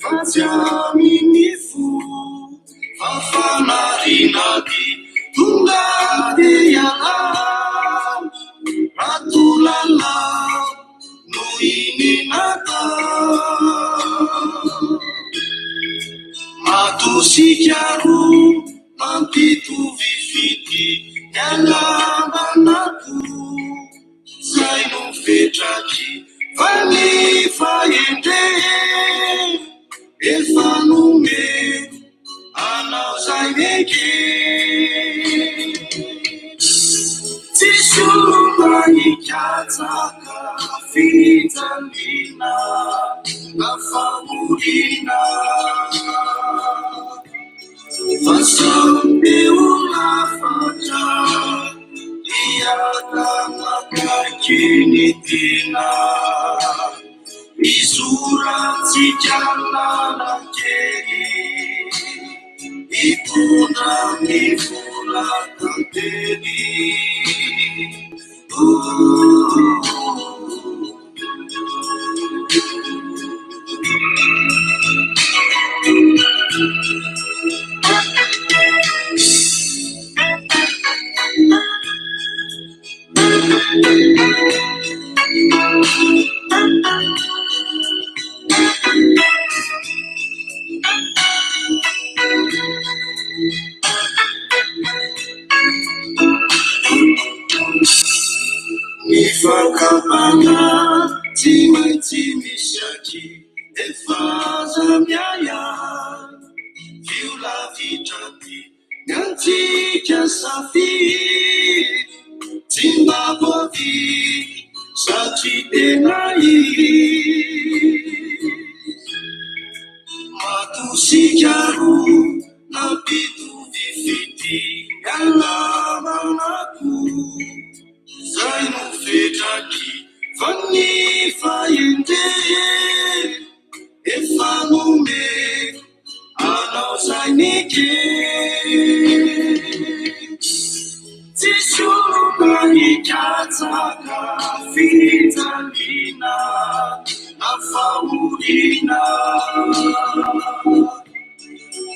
Fatiaminifu Fafanarinabi Tungadiala Ratulala Nuininata Matusikiaru Mampitu viviti Yalamanatu Zaino fetraki Vani faende Efanume Anao zaineke Tishuma ikataka Fitalina Afamurina Fasambe ulafata Iyatamagakinitina Isura tijalala keri Ipuna mifula kanteni Nifakabana timaitimishaki Efaza miaya Viula vitati Nantika safi Timbabovi Sachidenai Matusikiaru Napitu vifiti Yalamanaku Zaino fetaki Vani faende Efanume Anao zaineke Tishuma ikataka Fitalina Afamurina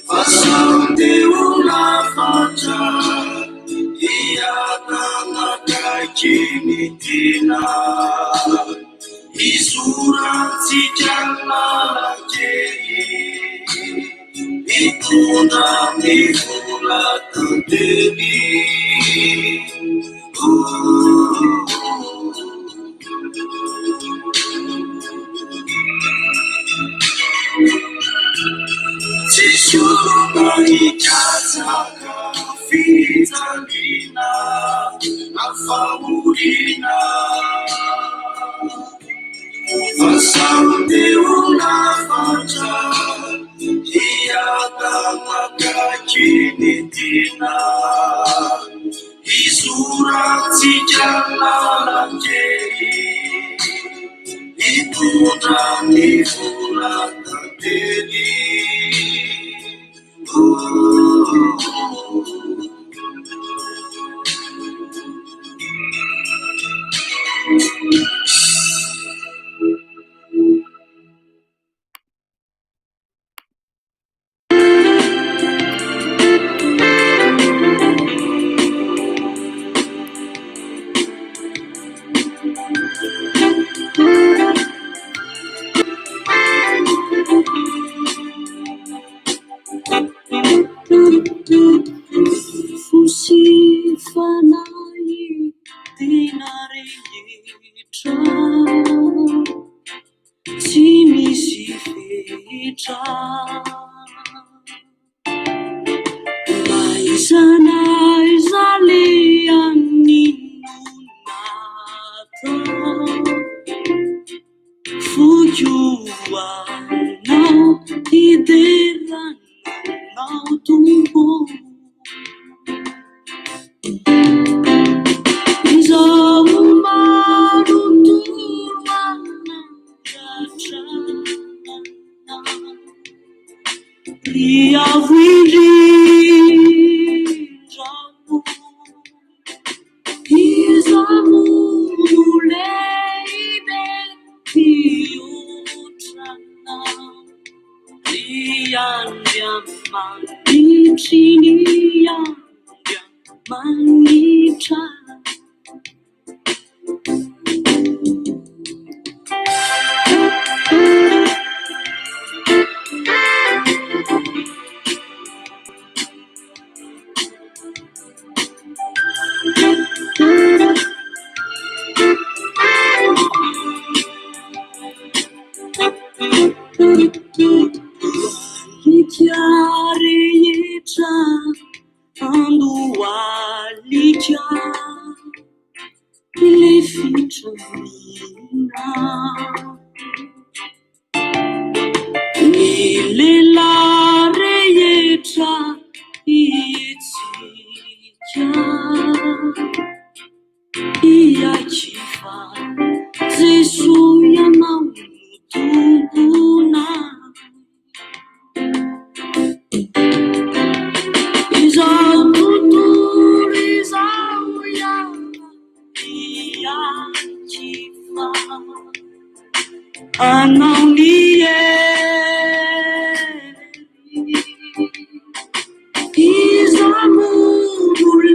Fasante ulafata Iyatamagakinitina Isura tijalala keri Ikuna mifula kanteni Tishuma ikataka Fitalina Afamurina Fasante ulafata Iyatamagakinitina Isura tijalala keri Ikuna mifula kanteni 起你呀满一场。Chiare ietra ando alicia le ficciamina le lare ietra iezia ia chifa zesu yana utuna Izau tutur izau ya ia chifa anau nie izamu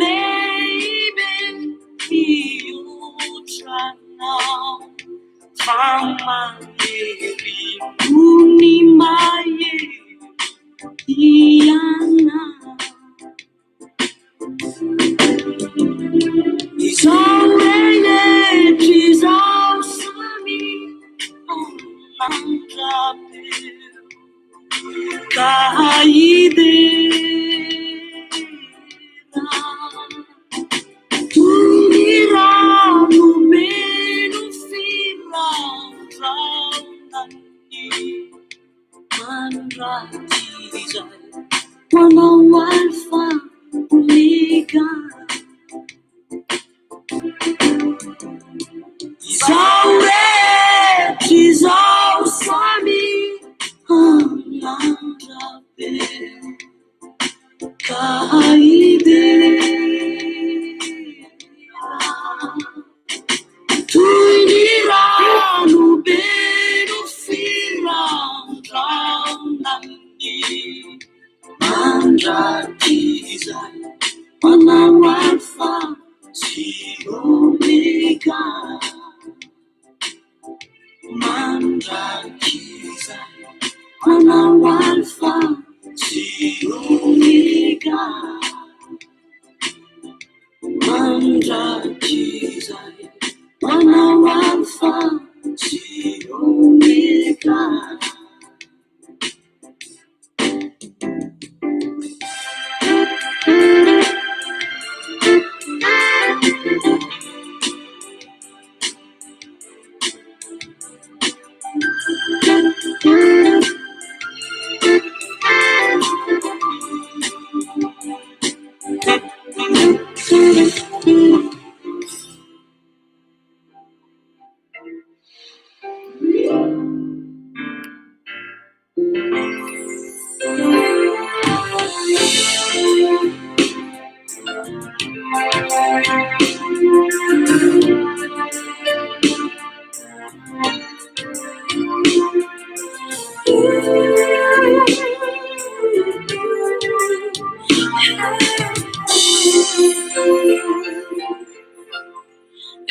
leibe iutrana fama yeri unimaye iana Isaureye Jizau Sami Onanjape Kaidera Tunira Mumenu Fira Raunani Manra Jizai Wana Walfa Uliga Isaure Jizau Sami Onanjape Kaidera Tuinira Nubenu Fira Raunani Manra Jizai Wana Walfa Omega Manra Jizai Wana Walfa Omega Manra Jizai Wana Walfa Omega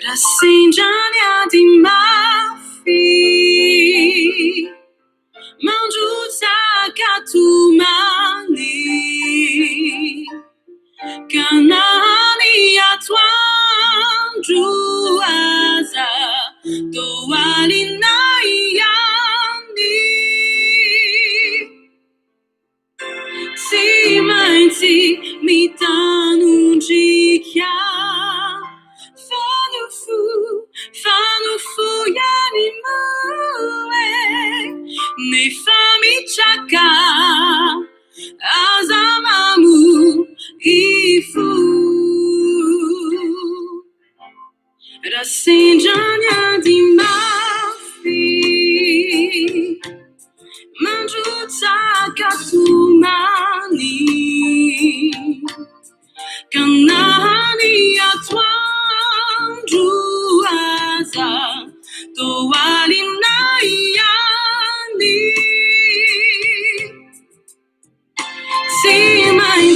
Rassengiania di mafi Mangiuta katumani Kanani atwanju aza Doali nayandi Si mainti mitanunjikia Fanufu yani mue Ne famichaka Azamamu ifu Rassengiania di mafi Mangiuta katumani Kanani atwanju aza Doali nayandi Si mai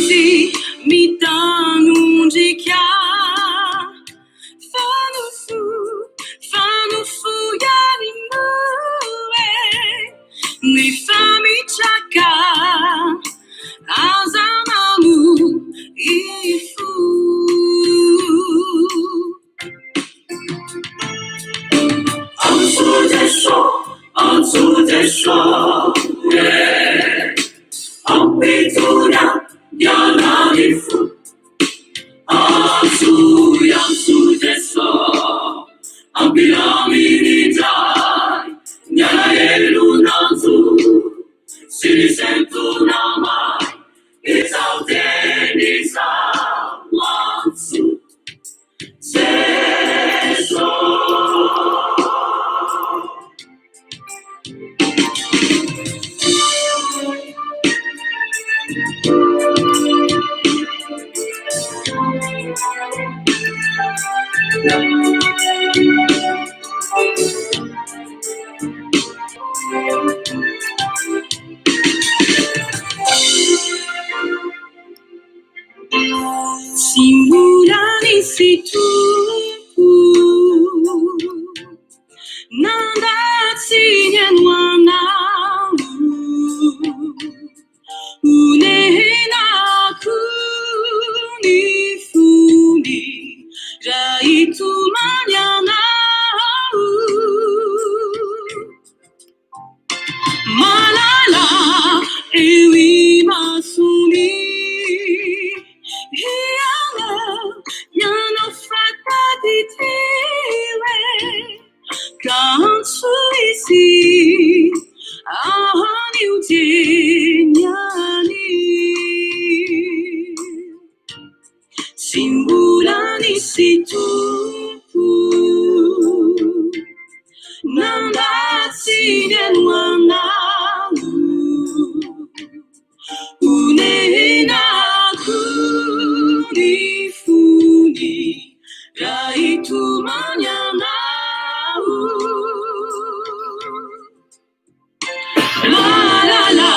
so Ampetura Yana Ifu Asu Yasu Deso Ambilami Nidai Yana Elu Nanzu Siri Sentu Namai Isau Denisa Wansu Seso Simulani si tu Nanda sinyan wanalu Unehina kuni funi Raitu manyana Malala ewi masuni Hiana Yano frata di tire Kansu isi Ahani ujinyani Simbulani situpu Nanda sinyan wanalu Unehina kuni funi Raitu manyana La la la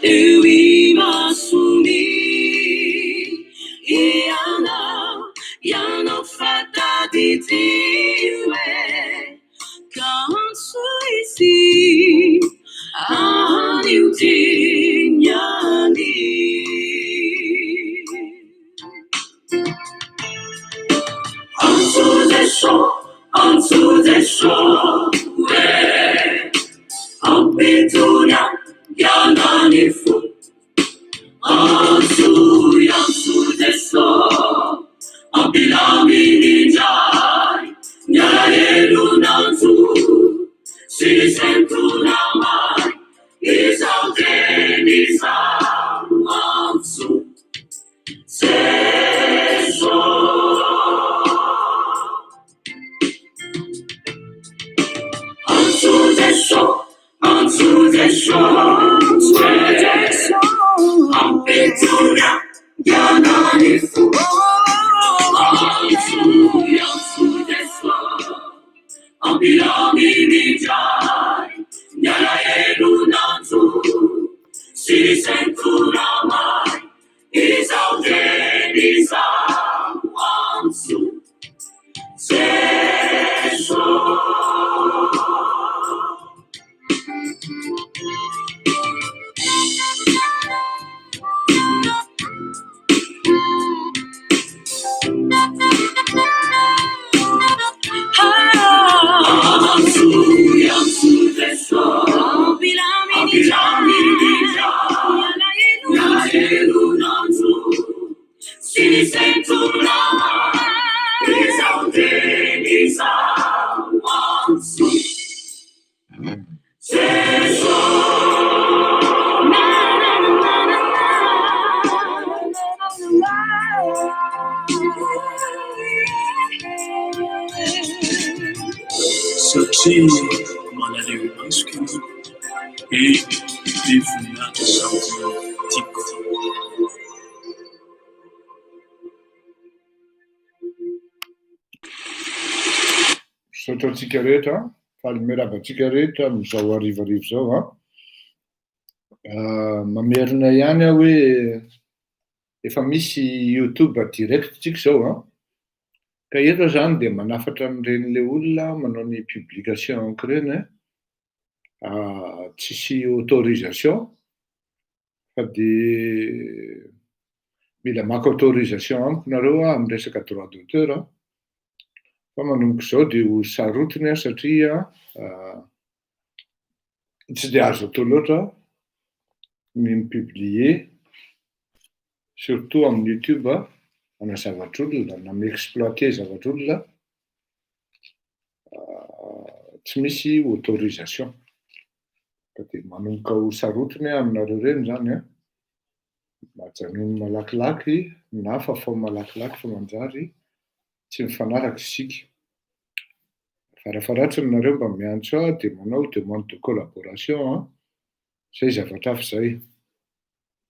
Ewi masuni Iana Yano fata di tiwe Kansu isi Ahani utinyani Ansu desho Ampetunya Yananifu Ansu Yansu deso Ambilami Nijai Nyaraelu Nanzu Siri Sentu Namai Isau Denisa Ansu Seso Ansu desho Ampetunya Yananifu Ansu Yansu deso Ambilami Nijai Nyaraelu Nanzu Siri Sentu Namai Isau Denisa Ansu Seso Yansu deso Ambilami Nijai Nyaraelu Nanzu Siri Sentu Namai Isau Denisa Ansu Seso Suci melalui masculine et dévouement de sentiment. Sotoantsika rehetra, faly miarabantsika rehetra amin'izao harivarivo zao mamerina ihany aho hoe efa misy YouTube direct tsika zao ka eto zany de manafatra amin'ireny olona manao ny publication ireny tsisy autorisation fa de mila maka autorisation amiko nareo amin'ny resaka droit d'auteur fa manomboka izao de ho sarotiny satria Tsy de azo atao loatra ny mipublier surtout amin'ny YouTube ana zavatr'olona na mi-exploiter zavatr'olona tsy misy autorisation. Ka de manomboka ho sarotiny aminareo reny zany a, majanony malakilaky na fafao malakilaky fa manjary tsy mifanaraka isika. Farafaratriny nareo mba miantso aho de manao demande de collaboration zay zavatra hafa zay.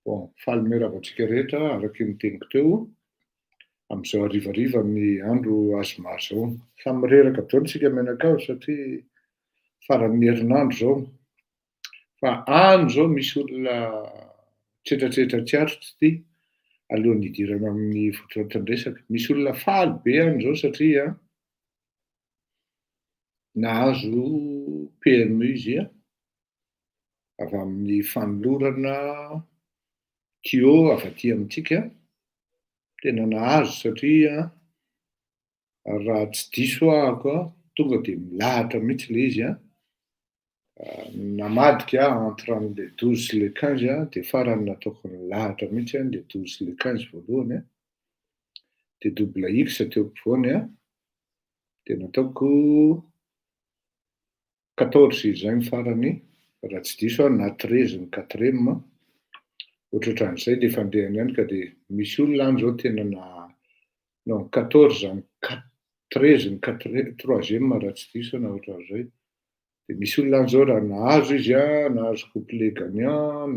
Bon, faly miaravantsika rehetra araky ny teniko teo am'izao harivariva ny andro azo maro zao. Fa mireraka daholo tsika menakao satria faran'ny herinandro zao. Fa any zao misy olona tretratretra tsy atrotsy ty alohan'ny hidirana amin'ny fotoantran-dresaka. Misy olona faly be any zao satria nahazo PMU izy avy amin'ny fanolorana TIO avy aty amintsika. Tena nahazo satria raha tsy diso ahako tonga de milahatra mihitsy le izy namadika entre le 12 sy le 15 de farany nataoko nilahatra mihitsy le 12 sy le 15 voalohany de double X teo ampovoany de nataoko 14 izy zay ny farany raha tsy diso na 13 ny 4e. Ohatran'izay de fandehany ihany ka de misy olona any zao tena non 14 ny 13 ny 3e raha tsy diso na ohatran'izay. De misy olona any zao raha nahazo izy nahazo couplet gagnant,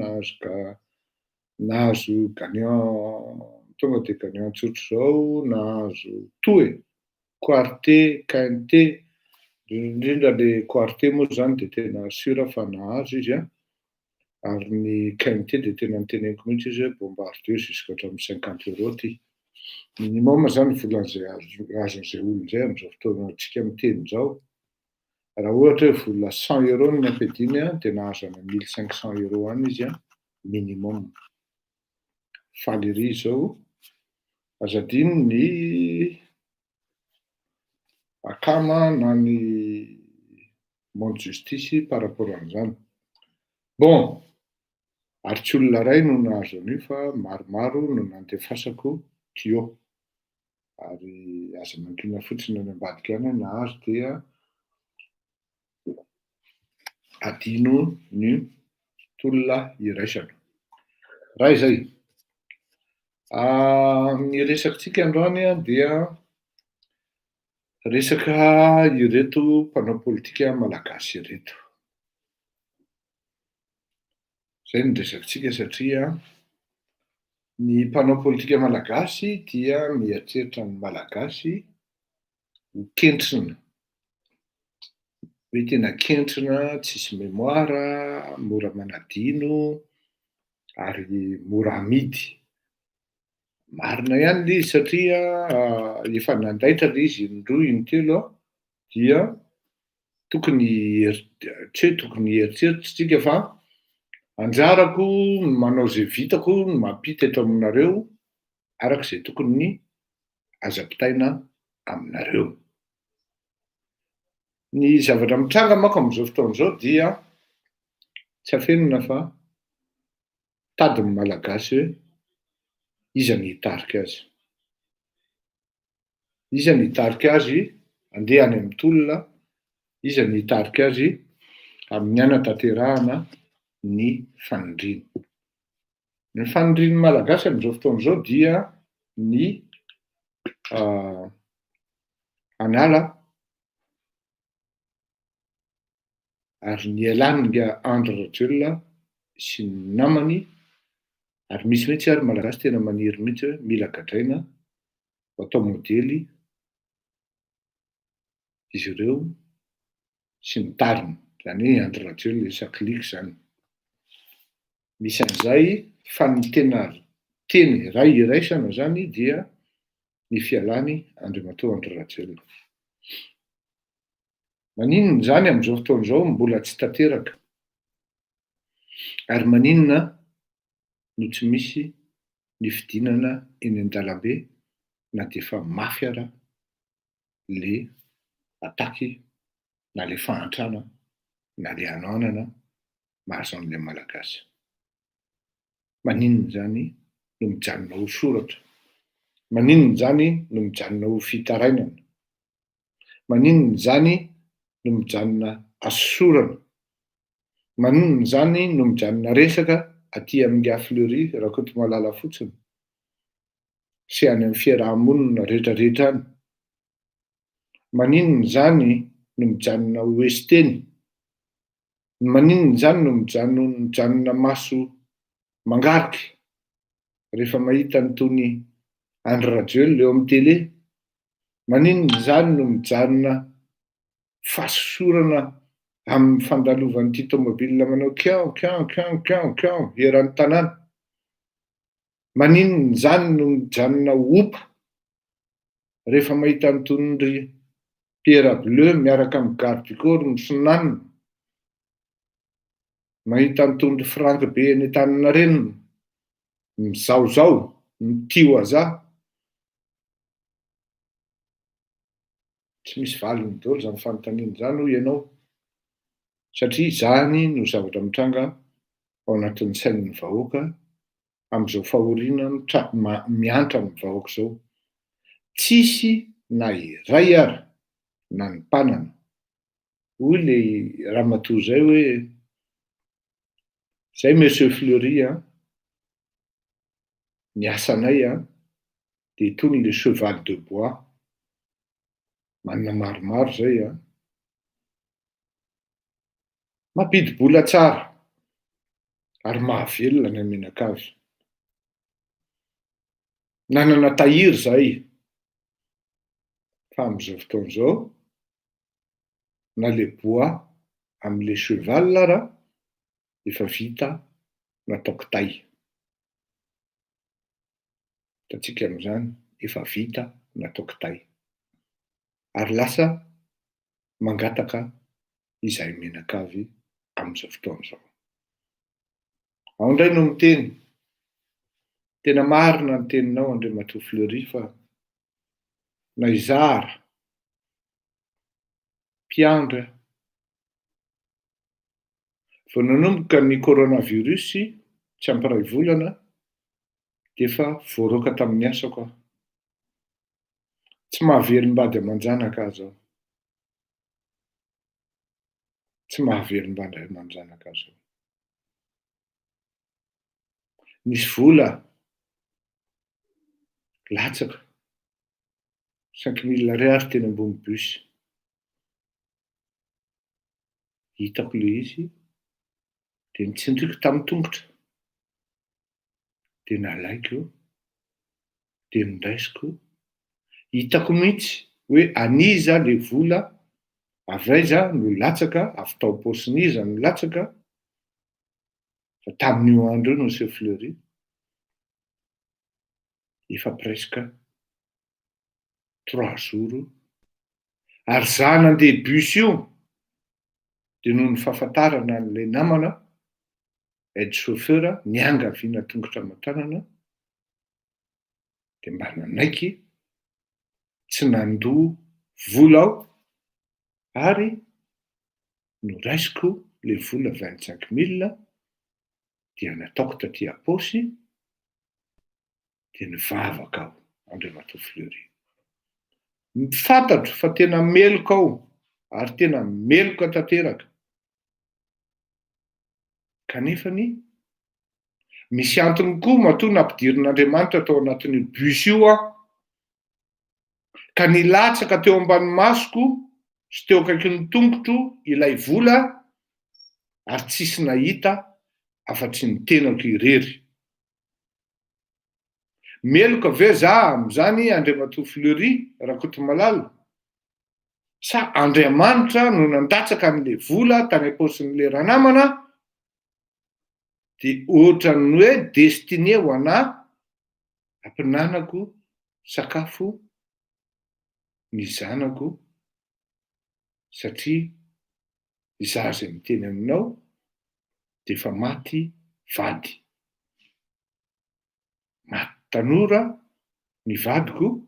nahazo gagnant tonga de gagnant tsotro zao, nahazo tout quartet, quintet, indrindra le quartet moa zany de tena sûr fa nahazo izy ary ny quintet de tena niteneniko mihitsy izy hoe bombardier jusqu'à hatramin'ny 50 € ty. Minimum zany volan'izay azon'izay olon'izay am'izao fotoanantsika miteny zao. Raha ohatra hoe vola 100 € no nampiadiny de nahazo any 1500 € any izy minimum. Faly ery zao. Azadiny ny akama na ny monde justice par rapport an'izany. Bon, ary tsy olona ray no nahazo an'io fa maromaro no nandefasako TIO. Ary aza mankina fotsiny any ambadika any nahazo dia adino ny tolona iraisana. Raha izay. Ny resakantsika androany dia resaka ireto mpanao politika malagasy ireto. Zay ny resakantsika satria ny mpanao politika malagasy dia mieritreritra ny malagasy ho kentrina. Hoe tena kentrina, tsisy mémoire, mora manadino ary mora amidy. Marina ihany le izy satria efa nandaitra le izy indroa intelo dia tokony tsy hoe tokony hieritseritra tsika fa anjarako manao zay vitako ny mampita eto aminareo arak'izay tokony ny aza-pitaina aminareo. Ny zavatra mitranga manko amin'izao fotoan'izao dia tsy afenina fa tadiny malagasy hoe iza ny hitarika azy. Iza ny hitarika azy andeha any amin'ny tolona, iza ny hitarika azy amin'ny hanatanterahana ny fanindrina. Ny fanindriny malagasy amin'izao fotoan'izao dia ny anala ary ny Elanga Andry Rajoelina sy ny namany ary misy mihitsy ary malagasy tena maniry mihitsy hoe mila gadraina atao modely izy ireo sy ny tariny. Zany hoe Andry Rajoelina sakiliky zany. Misy an'izay fa ny tena teny ray iraisana zany dia ny fialany Andriamatoa Andry Rajoelina. Maninona zany amin'izao fotoan'izao mbola tsy tanteraka. Ary maninona no tsy misy ny fidinana eny an-dalambe na dia efa mafy ara le ataky na le fahantrana na le hanoanana mahazo an'ilay malagasy. Maninona zany no mijanona ho soratra? Maninona zany no mijanona ho fitarainana? Maninona zany no mijanona asorana? Maninona zany no mijanona resaka aty amin'ny Fleury Rakotomalala fotsiny sy any amin'ny fiarahamonina rehetrarehetra any? Maninona zany no mijanona ho esteny? Maninona zany no mijanona maso mangarika rehefa mahita an'itony Andry Rajoelina eo amin'ny télé? Maninona zany no mijanona fahasosorana amin'ny fandalovan'ity tômôbilina manao kian eran'ny tanàna? Maninona zany no mijanona opa rehefa mahita an'itony ry Pierre Bleu miaraka amin'ny garde du corps misonanina? Mahita an'itony ry Frank be eny Antaninarenina mizaozao, mitio aza? Tsy misy valiny daholo zany fanontaniana zany hoy ianao, satria zany no zavatra mitranga ao anatin'ny sain'ny vahoaka amin'izao fahoriana miantra amin'ny vahoaka zao. Tsisy na iray ary na ny mpanana. Hoy le ramatoa zay hoe zay Monsieur Fleury ny asanay de itony le cheval de bois, manana maromaro zay mampidi-bola tsara ary mahavelona ny amenakavy. Nanana tahiry zahay fa amin'izao fotoana izao na le bois amin'le cheval ara efa vita nataoko tay. Hitantsika amin'izany, efa vita nataoko tay ary lasa mangataka izahay menakavy amin'izao fotoana izao. Ao indray no miteny, tena marina ny teninao Andriamatoa Fleury fa na izara mpiandry vao nanomboka ny coronavirus tsy ampiray volana de efa voaroaka tamin'ny asako aho. Tsy mahaverim-bady aman-janaka aho zao. Tsy mahaverim-bady aman-janaka aho zao. Nisy vola latsaka 5 000 ariary teny ambony bus. Hitako le izy de nitsindriko tamin'ny tongotra de nalaiko de nindraisiko. Hitako mihitsy hoe aniza le vola avaiza no latsaka, avy tao paosiniza no latsaka. Fa tamin'io andro io Monsieur Fleury efa presque 3 jours ary za nandeha bus io de noho ny fahafantarana an'ilay namana aide chauffeur niangaviana tongotra aman-tanana de mba nanaiky tsy nandoa vola aho ary noraisiko le vola 25 000 dia nataoko taty am-paosy de nivavaka aho Andriamatoa Fleury. Mifantatro fa tena meloko ao ary tena meloka tanteraka. Kanefany misy antony koa matoa nampidirin'Andriamanitra tao anatin'io bus io ka nilatsaka teo ambany masoko sy teo akaikin'ny tongotro ilay vola ary tsisy nahita afa-tsy ny tenako irery. Meloka ve za amin'izany Andriamatoa Fleury Rakotomalala? Sa Andriamanitra no nandatsaka an'le vola tany am-paosin'le ranamana de ohatran'ny hoe destiné ho anahy ampinanako sakafo ny zanako satria izaho zay miteny aminao de efa maty vady. Maty tanora ny vadiko,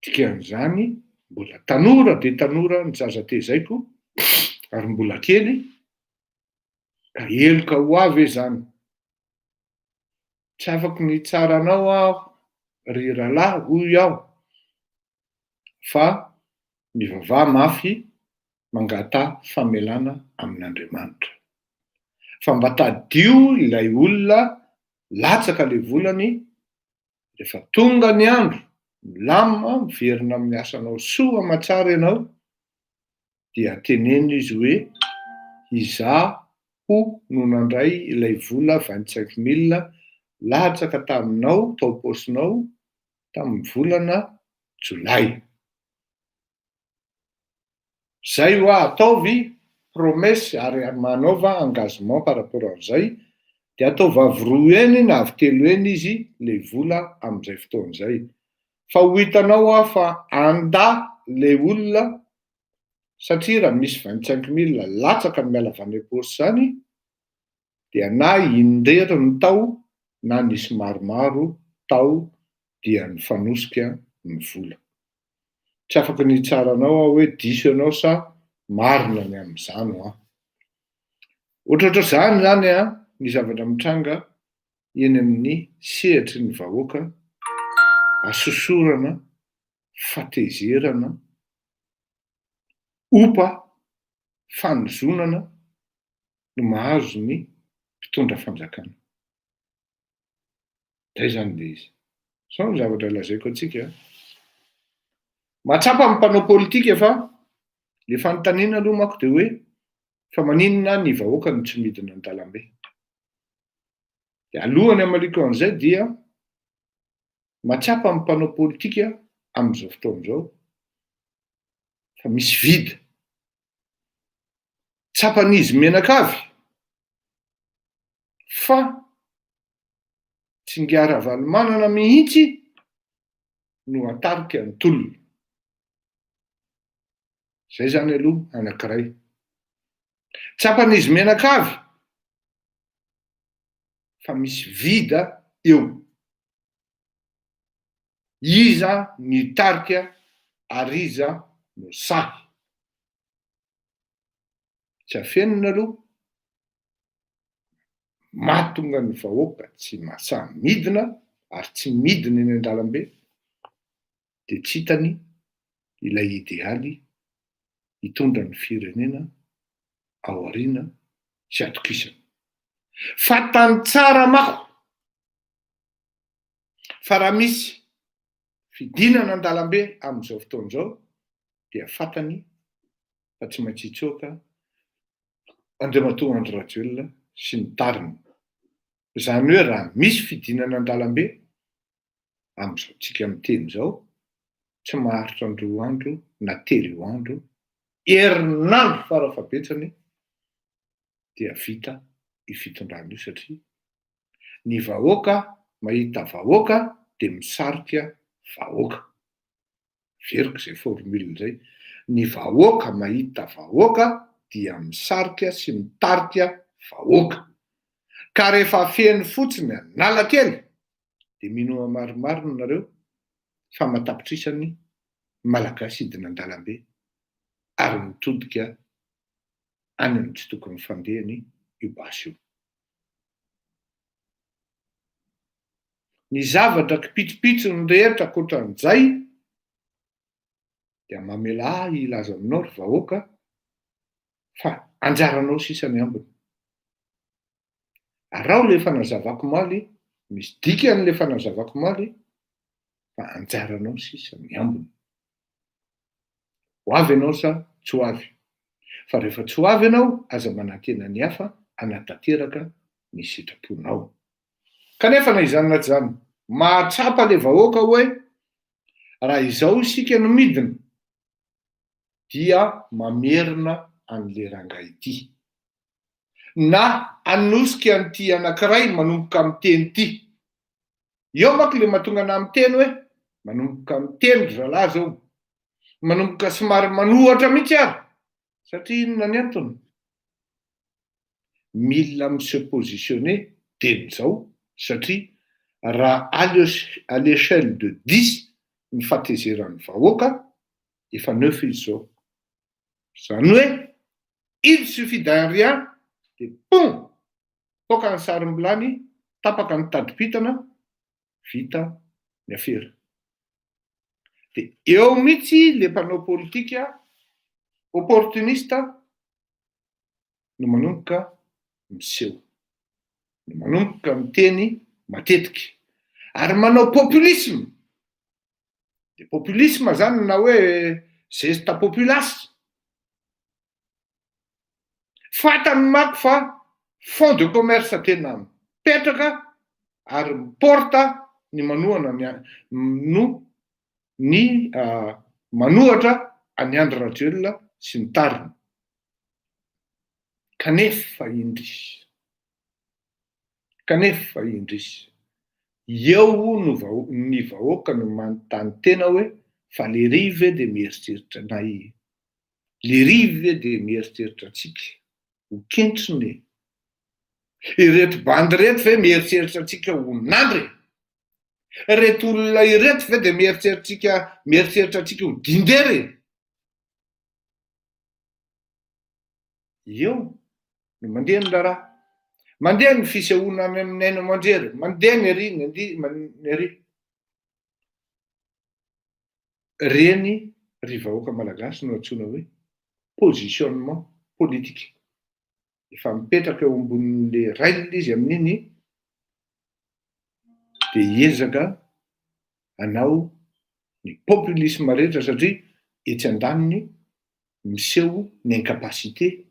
dikan'izany mbola tanora de tanora ny zaza tezaiko ary mbola kely ka eloka ho avy e zany. Tsy afaky ny tsaranao aho ry rahalahy hoy aho, fa mivavaha mafy mangata famelana amin'Andriamanitra. Fa mba tadio ilay olona latsaka le volany, rehefa tonga ny andro milamina miverina amin'ny asanao soa amatsara ianao, dia teneno izy hoe izaho no nandray ilay vola 25 000 latsaka taminao tao paosinao tamin'ny volana Jolay. Zay ho ataovy promesy ary manaova engagement par rapport an'izay, dia ataovy avy 2 eny na avy 3 eny izy le vola amin'izay fotoan'izay. Fa ho hitanao aho fa anda le olona, satria raha misy 25 000 latsaka miala avy any am-paosy zany, dia na indrery ny tao na nisy maromaro tao dia nifanosika ny vola. Tsy afaky ny tsaranao aho hoe diso ianao sa marina ny amin'izany ho aho. Ohatrohatra zany zany ny zavatra mitranga eny amin'ny sehatry ny vahoaka, asosorana, fatezerana, opa, fanozonana no mahazo ny mpitondra fanjakana. Zay zany le izy. Sao ny zavatra lazaiko atsika. Matsapa amin'ny mpanao politika fa le fanontaniana aloha manko dia hoe fa maninona ny vahoaka no tsy midina an-dalambe. Dia alohany amaliko an'izay dia matsapa amin'ny mpanao politika amin'izao fotoan'izao fa misy vida. Tsapan'izy menakavy fa tsingara valomanana mihitsy no atarika ny tolona. Zay zany aloha anankiray. Tsapan'izy menakavy fa misy vida eo. Iza ny tarika ary iza no sahy. Tsy afenina aloha, mahatonga ny vahoaka tsy mahasahy midina ary tsy midina eny an-dalambe, dia tsy hitany ilay idealy hitondra ny firenena ao aoriana sy atokisana. Fantany tsara mako fa raha misy fidinana an-dalambe amin'izao fotoan'izao dia fantany fa tsy maintsy hitsoaka Andriamatoa Andry Rajoelina sy ny tariny. Zany hoe raha misy fidinana an-dalambe amin'izao tsika miteny izao, tsy maharitra ny 2 andro na 3 andro, herinandro fara-fahabetsany dia vita i fitondrana io, satria ny vahoaka mahita vahoaka dia misarika vahoaka. Veriko izay formule izay. Ny vahoaka mahita vahoaka dia misarika sy mitarika vahoaka. Ka rehefa feno fotsiny Analakely dia mino maromaro nareo fa matapitrisany malagasy hidina an-dalambe ary mitodika any amin'ny tsy tokony fandehany io basy io. Ny zavatra kipitsopitso ny rehetra ankoatran'izay dia mamela ilaza aminao ry vahoaka fa anjaranao sisany ambiny. Arao le fanazavako maly, misy dikany le fanazavako maly, fa anjaranao sisany ambiny. Ho avy ianao sa tsy ho avy. Fa rehefa tsy ho avy ianao, aza manantena ny hafa hanatanteraka ny sitraponao. Kanefa na izany na tsy izany, mahatsapa le vahoaka hoe raha izao isika no midina dia mamerina an'le rangahy ity. Na anosika an'ity anankiray manomboka amin'ny teny ity. Eo manko le mahatonga anahy miteny hoe manomboka miteny ry zalahy zao, manomboka somary manohatra mihitsy ary, satria inona ny antony? Mila mi-se positionner teny zao, satria raha à l'échelle de 10 ny fatezeran'ny vahoaka, efa 9 izy zao. Zany hoe il suffit d'un rien dia pon toka ny sarim-bilany, tapaka ny tadipitana, vita ny afera. Dia eo mihitsy le mpanao politika opportunista no manomboka miseho, no manomboka miteny matetika ary manao populisme. De populisme zany na hoe geste populace. Fantany mako fa fond de commerce tena mipetraka ary miporta ny manohana ny manohatra any Andry Rajoelina sy ny tariny. Kanefa indrisy eo ny vahoaka no manontany tena hoe fa le rive de mieritreritra nay, le rive de mieritreritra atsika ho kentriny, ireto bandy reto ve mieritreritra atsika ho nandry, reto olona ireto ve de mieritreritra atsika ho dindery. Eo no mandeha ny lara, mandeha ny fisehoana any aminay no mandrery, mandeha ny ery ny ery. Reny ry vahoaka malagasy no antsoina hoe positionnement politique. Efa mipetraka eo ambonin'le railina izy amin'iny dia hiezaka hanao ny populisme rehetra satria etsy andaniny miseho ny incapacité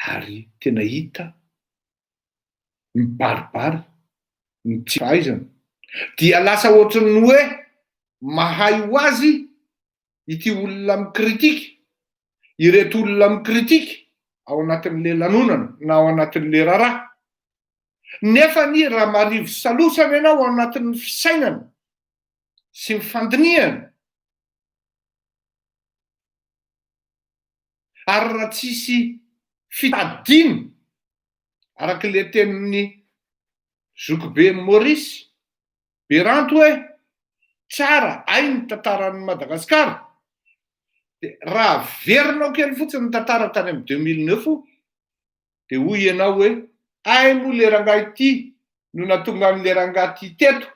ary tena hita mibaribary ny tsy fahaizana. Dia lasa ohatran'ny hoe mahay ho azy ity olona mikritika, ireto olona mikritika ao anatin'le lanonana na ao anatin'le raharaha. Nefa ny raha marivo salosana ianao ao anatin'ny fisainana sy ny fandiniana, ary raha tsisy fitadiny araka le tenin'ny zokibe Maurice Beranto hoe tsara ay ny tantaran'ny Madagasikara, dia raha averinao kely fotsiny ny tantara tany amin'ny 2009 dia hoy ianao hoe ay moa le rangahy ity no natonga an'le rangahy ity teto,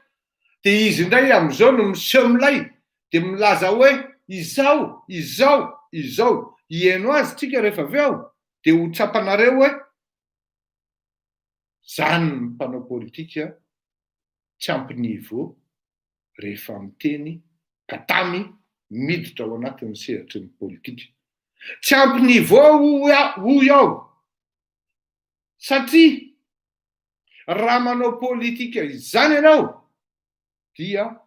dia izy indray amin'izao no miseho milay dia milaza hoe izao ieno azy tsika rehefa avy ao dia ho tsapanareo hoe zany ny mpanao politika tsy ampy niveau rehefa miteny katamy miditra ao anatin'ny sehatry ny politika. Tsy ampy niveau hoy ao satria raha manao politika izany ianao dia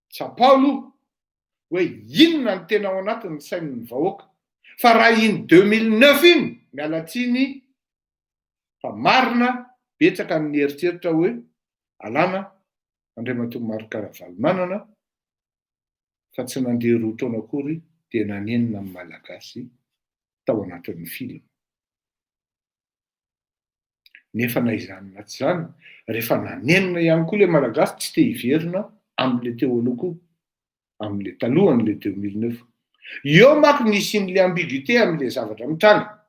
tsapalo hoe inona ny tena ao anatin'ny sain'ny vahoaka. Fa raha iny 2009 iny mialatsiny fa marina betsaka ny eritreritra hoe alana Andriamatoa Marc-Ravalomanana fa tsy nandeha roa taona akory dia nanenina amin'ny malagasy tao anatin'ny film. Nefa na izany na tsy izany, rehefa nanenina ihany koa le malagasy tsy te hiverina amin'le teo aloha koa, amin'le talohan'le 2009. Eo manko nisy n'le ambiguïté amin'le zavatra mitranga.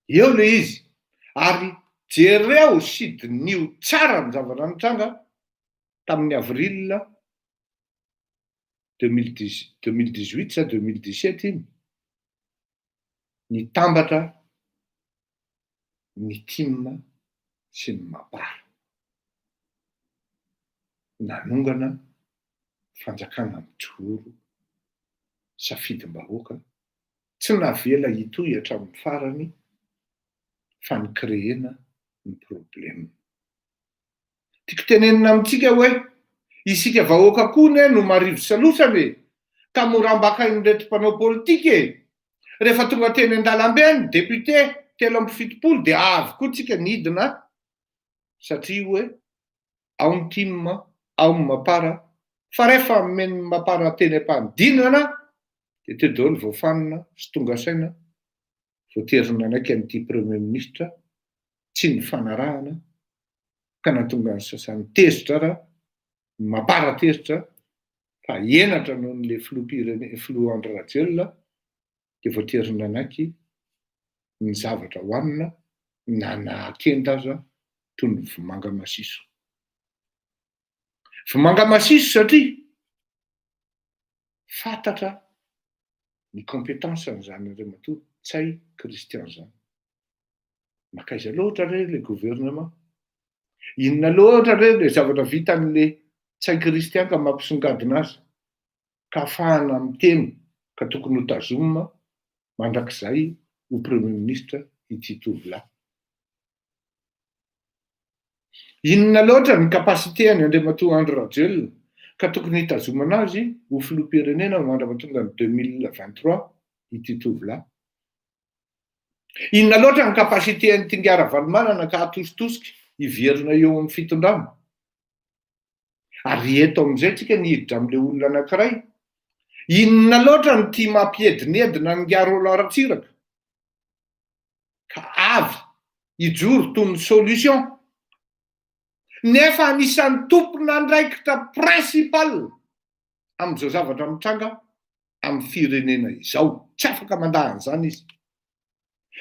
Eo le izy ary jereo sidinio tsara ny zavatra mitranga tamin'ny avril 2018 sa 2017 iny nitambatra ny Tim sy ny Mapara nanongana fanjakana mijoro safidim-bahoaka tsy navela hitohy hatramin'ny farany fa nikreena ny problema. Tiako tenenina amintsika hoe isika vahoaka koa no marivo salosana ka morambakain'ireto mpanao politika rehefa tonga teny an-dalambe ny député 370 dia avokoa tsika nidina satria hoe ao ny Tim ao ny Mapara, fa rehefa meny Mapara teny am-panidinana dia teo daholo voafanina sy tonga saina voaterina anaiky an'ity premier ministra tsy ny fanarahana ka nahatonga ny sasany tezitra raha Mapara tezitra fa enatra noho n'le filoha Andry Rajoelina dia voaterina anaiky ny zavatra hoanina na nakenda aza toy ny vomanga masiso. Vomanga masiso satria fantatra ny compétence n'izany Andriamatoa tsay Kristian zany. Makaiza loatra re le gouvernement, inona loatra re le zavatra vita amin'le tsay Kristian ka mampisongadina azy ka ahafahana miteny ka tokony ho tazomina mandrakizay ho premier ministre ity tovolahy. Inona loatra ny kapasiteany Andriamatoa Andry Rajoelina ka tokony hitazomana azy ho filoham-pirenena mandra-pahatonga ny 2023 ity tovolahy. Inona loatra ny kapasiteany Tingara Valomanana ka atositosika hiverina eo amin'ny fitondrana. Ary eto amin'izay tsika nihiditra amin'le olona anankiray. Inona loatra ny tia mampiedinedina ny Ngaro Larantsiraka ka avy hijoro toy ny solution. Nefa anisan'ny tompona andraikitra principal amin'izao zavatra mitranga amin'ny firenena izao. Tsy afaka mandahan'izany izy.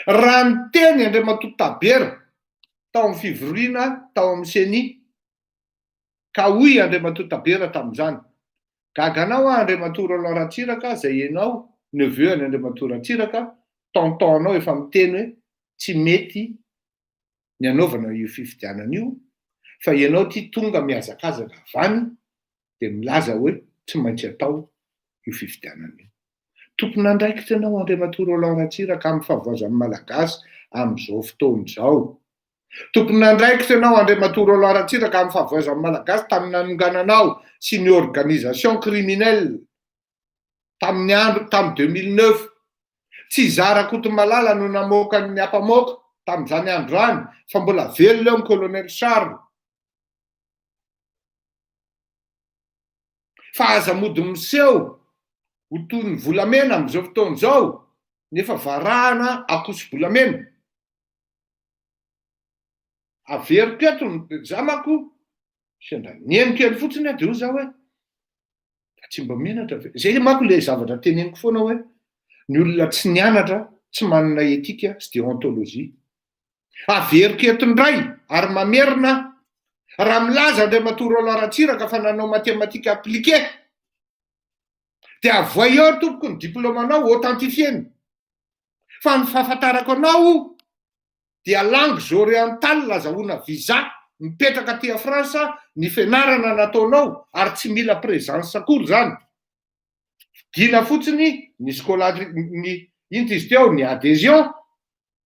Raha ny teny Andriamatoa Tabera tao amin'ny fivoriana tao amin'ny CENI ka hoy Andriamatoa Tabera tamin'izany, gaganao Andriamatoa Roland Ratsiraka izay ianao neveu any Andriamatoa Ratsiraka, tontonao efa miteny hoe tsy mety ny anaovana io fifidianana io fa ianao ty tonga mihazakazaka avany dia milaza hoe tsy maintsy atao io fifidianana io. Tompona andraikitra ianao Andriamatoa Roland Ratsiraka amin'ny fahavozan'ny Malagasy amin'izao fotoana izao. Tompona andraikitra ianao Andriamatoa Roland Ratsiraka amin'ny fahavozan'ny Malagasy tamin'ny nanongananao sy ny organisation criminelle tamin'ny andro tamin'ny 2009. Tsy Zara Kotomalala no namoaka ny ampamoaka tamin'izany andro any fa mbola velona eo ny colonel Charles. Fa aza mody miseho ho toy ny volamena amin'izao fotoana izao nefa varahana akoso-bolamena. Averiko eto ny zamako sendra nieniko ely fotsiny dia ho zaho hoe tsy mba menatra ve. Zay manko le zavatra teneniko foana hoe ny olona tsy nianatra tsy manana etika sy déontologie. Averiko eto indray ary mamerina raha milaza Andriamatoa Roland Ratsiraka fa nanao matematika appliqué dia avoay eo tompoko ny diplomanao authentifieny. Fa ny fahafantarako anao dia langues orientales azahoana visa mipetraka aty a Fransa ny fianarana nataonao ary tsy mila présence akory zany. Dina fotsiny ny ny izy teo ny adhésion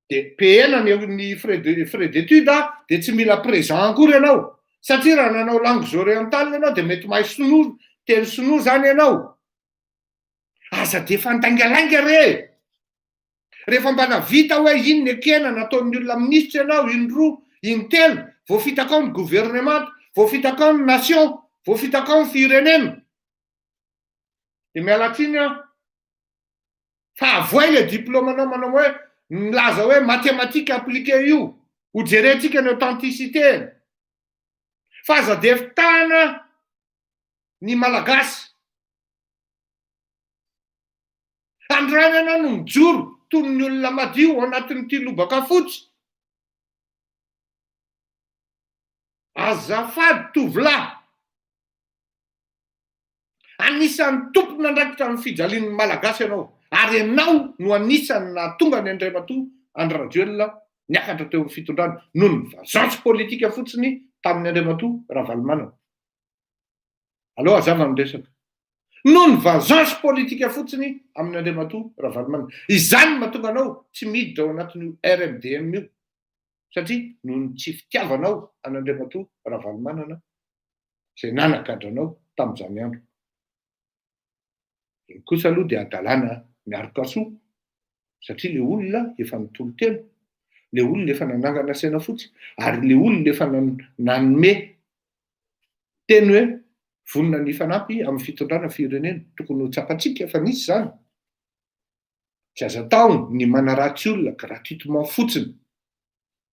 dia payena ny frais d'étude dia tsy mila présent akory ianao satria raha nanao langues orientales ianao dia mety mahay sinoa teny sinoa zany ianao. Aza dia fantaingalainga re. Rehefa mba navita hoe iny ny ekena nataon'ny olona ministra ianao, iny roa, iny telo, voafita akao ny gouvernement, voafita akao ny nation, voafita akao ny firenena. Dia miala tsiny fa avoay le diplomanao manao hoe milaza hoe mathématique appliqué io, ho jerentsika ny authenticité. Fa aza dia fitana ny Malagasy. Androany ianao no mijoro toy ny olona madio ao anatin'ity lobaka fotsy. Azafady tovolahy. Anisan'ny tompona andraikitra amin'ny fijalian'ny Malagasy ianao. Ary ianao no anisan'ny nahatonga ny Andriamatoa Andry Rajoelina niakatra teo amin'ny fitondrana noho ny vazantsy politika fotsiny tamin'ny Andriamatoa Ravalomanana. Aleo azava ny resaka. Noho ny vazantsy politika fotsiny amin'ny Andriamatoa Ravalomanana. Izany mahatonga anao tsy miditra ao anatin'io RMDM io. Satria noho ny tsy fitiavanao an'Andriamatoa Ravalomanana izay nanakadranao tamin'izany andro. Iny kosa aloha dia adalàna miarika soa satria le olona efa nitolo telo, le olona efa nanangana saina fotsy ary le olona efa nanome teny hoe vonona ny fanampy amin'ny fitondrana firenena tokony ho tsapatsika efa nisy zany. Tsy aza tao ny manaratsy olona gratuitement fotsiny.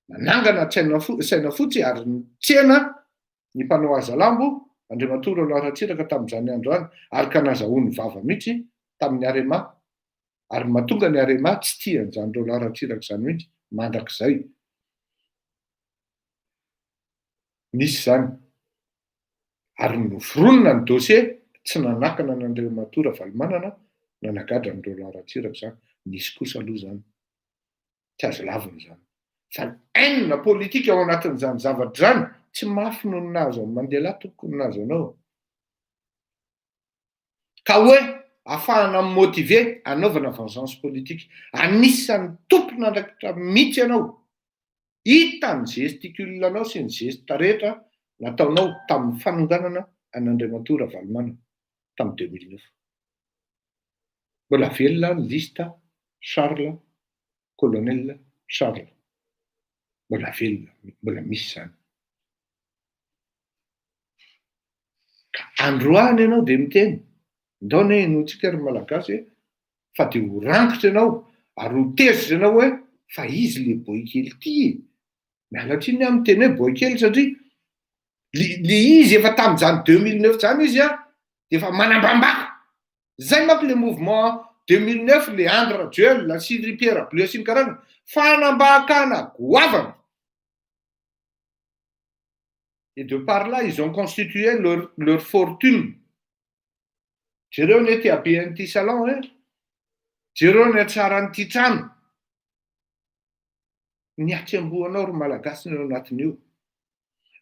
Manangana saina fotsy ary ny tsena ny mpanao aza lambo Andriamantora laharatsiraka tamin'izany andro any, ary ka nazahoany vava mihitsy tamin'ny Arema, ary mahatonga ny Arema tsy tia an'izany reo laharatsiraka izany mihitsy, mandrakizay. Nisy zany. Ary noforonina ny dosie, tsy nanakana n'Andriamantora Valomanana, nanagadra n'ireo laharatsiraka izany. Nisy kosa aloha zany. Tsy azo lavina izany. Fa hainona politika ao anatin'izany zavatra izany, tsy mafy no nahazo an'i Mandela tokony nahazo anao. Ka hoe ahafahana motive anaovana vengeance politique. Anisan'ny tompona andraikitra mihitsy ianao. Hita ny gesticulanao sy ny gesta rehetra nataonao tamin'ny fanonganana an'Andriamantora Valomanana tamin'ny 2009. Mbola velona ny lista Charles, colonel Charles. Mbola velona, mbola misy zany. Androany ianao dia miteny, ndao ne inoantsika ry malagasy fa dia ho rangitra ianao, ary ho tezitra ianao hoe fa izy le boikely ity. Miala tsiny amin'ny teny hoe boikely satria le izy efa tamin'izany 2009 zany izy dia efa manambambaka. Zay manko le mouvement 2009, le André Rajoelina, la Sylvie Pierre Bleu sy ny karazana, fanambakana goavana. Et de par là, ils ont constitué leur fortune. Jereo ny ety abean'ity salon, jereo ny atsara n'ity trano. Ny atsembohanao ry malagasy no anatin'io.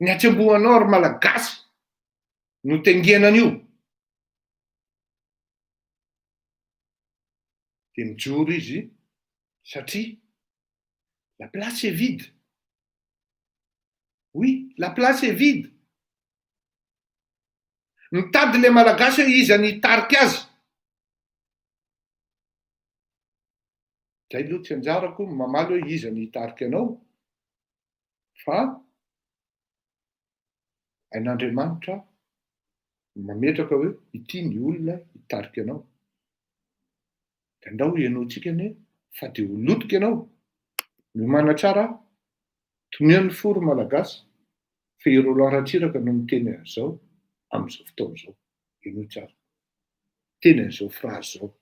Ny atsembohanao ry malagasy no tengenan'io. Dia mijoro izy satria la place est vide. Oui, la place est vide. Mitady le malagasy hoe iza ny hitarika azy. Zay aloha tsy anjarako mamaly hoe iza ny hitarika anao, fa ain'Andriamanitra mametraka hoe ity ny olona hitarika anao. Dia andao ianoantsika ane fa dia ho lotika ianao. Miomana tsara, tomian'ny foro malagasy, fa ireo laharatsiraka no miteny an'izao amin'izao fotoana izao. Ianoa tsara. Teny an'izao phrase izao.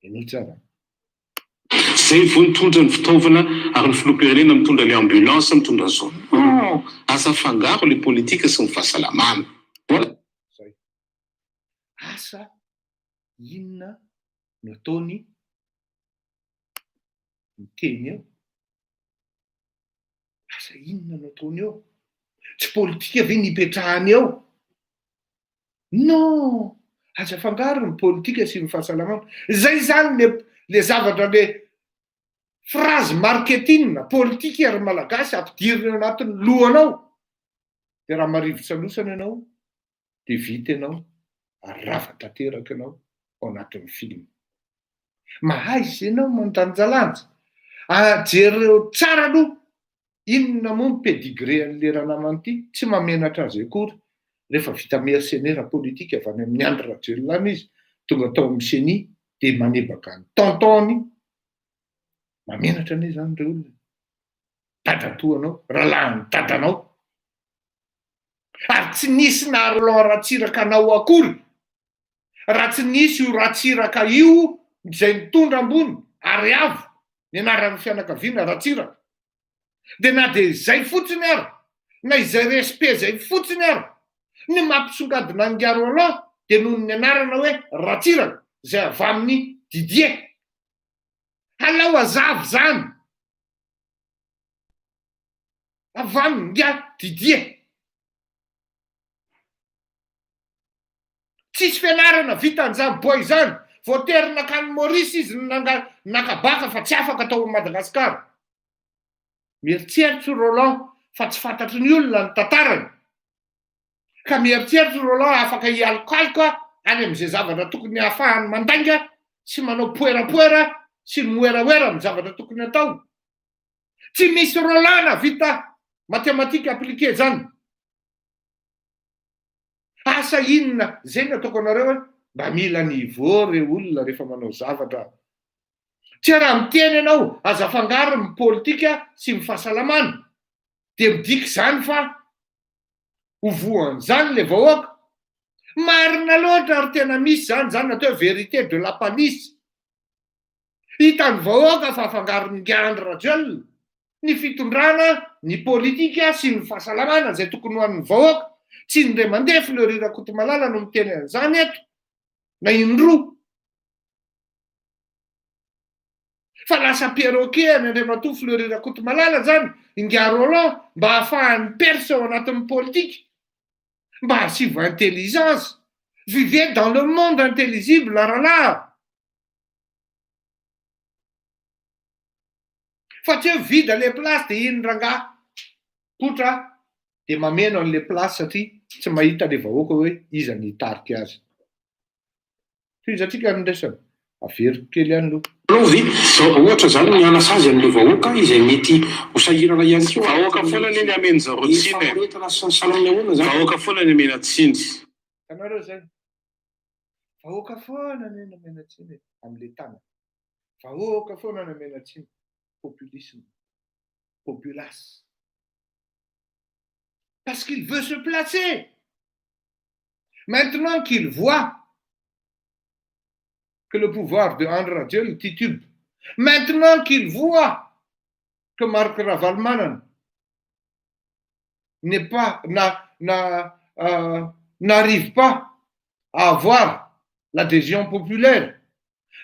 Ianoa tsara. Zay vao nitondra ny fitaovana ary ny filoham-pirenena mitondra le ambulance mitondra zao. Asa fangaro le politika sy ny fahasalamana. Zay. Asa inona no ataony miteny eo? Asa inona no ataony eo? Tsy politika ve nipetrahany eo? Non! Asa fangaro ny politika sy ny fahasalamana. Zay zany le zavatra le phrase marketing politika ary malagasy ampidirina anatin'ny lohanao. Dia raha marivotra losana ianao, dia vita ianao, ary rava tanteraka ianao ao anatin'ny film. Mahay izay ianao mandanjalanja. Jereo tsara aloha, inona moa ny pedigree an'le ranamany ity, tsy mamenatra azy akory. Rehefa vita mercenaire politika avy any amin'ny André Rajoelina any izy, tonga tao amin'ny CENI, dia manebaka ny tonton-ny. Mamenatra ane zany reo olona. Dadantoanao, rahalahin'ny dadanao. Ary tsy nisy na laharatsiraka anao akory. Raha tsy nisy io ratsiraka io, izay mitondra ambony, ary avo, ny anaran'ny fianakaviana ratsiraka. Dia na dia izay fotsiny ary, na izay respect izay fotsiny ary, ny mampisongadina angaro aloha dia noho ny anarana hoe ratsiraka, izay avy amin'ny Didier. Alao azavy zany. Avy amin'ny Didier. Tsisy fianarana vita an'izany boy zany. Voaterina kany Maurice izy nakabaka fa tsy afaka atao Madagasikara. Mieritseritsy Roland fa tsy fantatry ny olona ny tantarany. Ka mieritseritsy Roland afaka hialokaloka any amin'izay zavatra tokony ahafahany mandainga sy manao poerapoera sy moeraoera amin'ny zavatra tokony atao. Tsy misy Roland vita matematika appliqué zany. Asa inona zay no ataoko anareo mba mila niveau reo olona rehefa manao zavatra. Tsy raha miteny ianao aza fangaro ny politika sy ny fahasalamana, dia midiky zany fa hovoan'izany le vahoaka marina loatra ary tena misy zany atao vérité de la palisse. Hitany vahoaka fa afangaron'ny Andry Rajoelina ny fitondrana, ny politika sy ny fahasalamana zay tokony ho an'ny vahoaka. Tsy indray mandeha Fleury Rakotomalala no miteny an'izany eto na indroa. Fa lasa perroquet any Andriamatoa Fleury Rakotomalala zany Ingia Roland mba ahafahany persa ao anatin'ny politika, mba hasiva intelligence. Vivez dans le monde intelligible rahalahy. Fa tsy hoe vide les places de iny rangahy potra de mameno an'le place satria tsy mahita le vahoaka hoe iza ny hitarika azy. Toy atsika ndraisana averiko kely any loha. Lovy, ohatra zany ny anasazy amin'le vahoaka izay mety ho sahirana ihany koa. Vahoaka foana ny ameny zareo tsiny. Famoretana sy ny salamy ahoana zany. Vahoaka foana ny amena tsiny. Tanareo zay. Vahoaka foana ny amena tsiny am'le tana. Vahoaka foana ny amena tsiny. Populisme. Populace. Parce qu'il veut se placer. Maintenant qu'il voit que le pouvoir de Andry Rajoelina titube, maintenant qu'il voit que Marc Ravalomanana n'arrive pas à avoir l'adhésion populaire,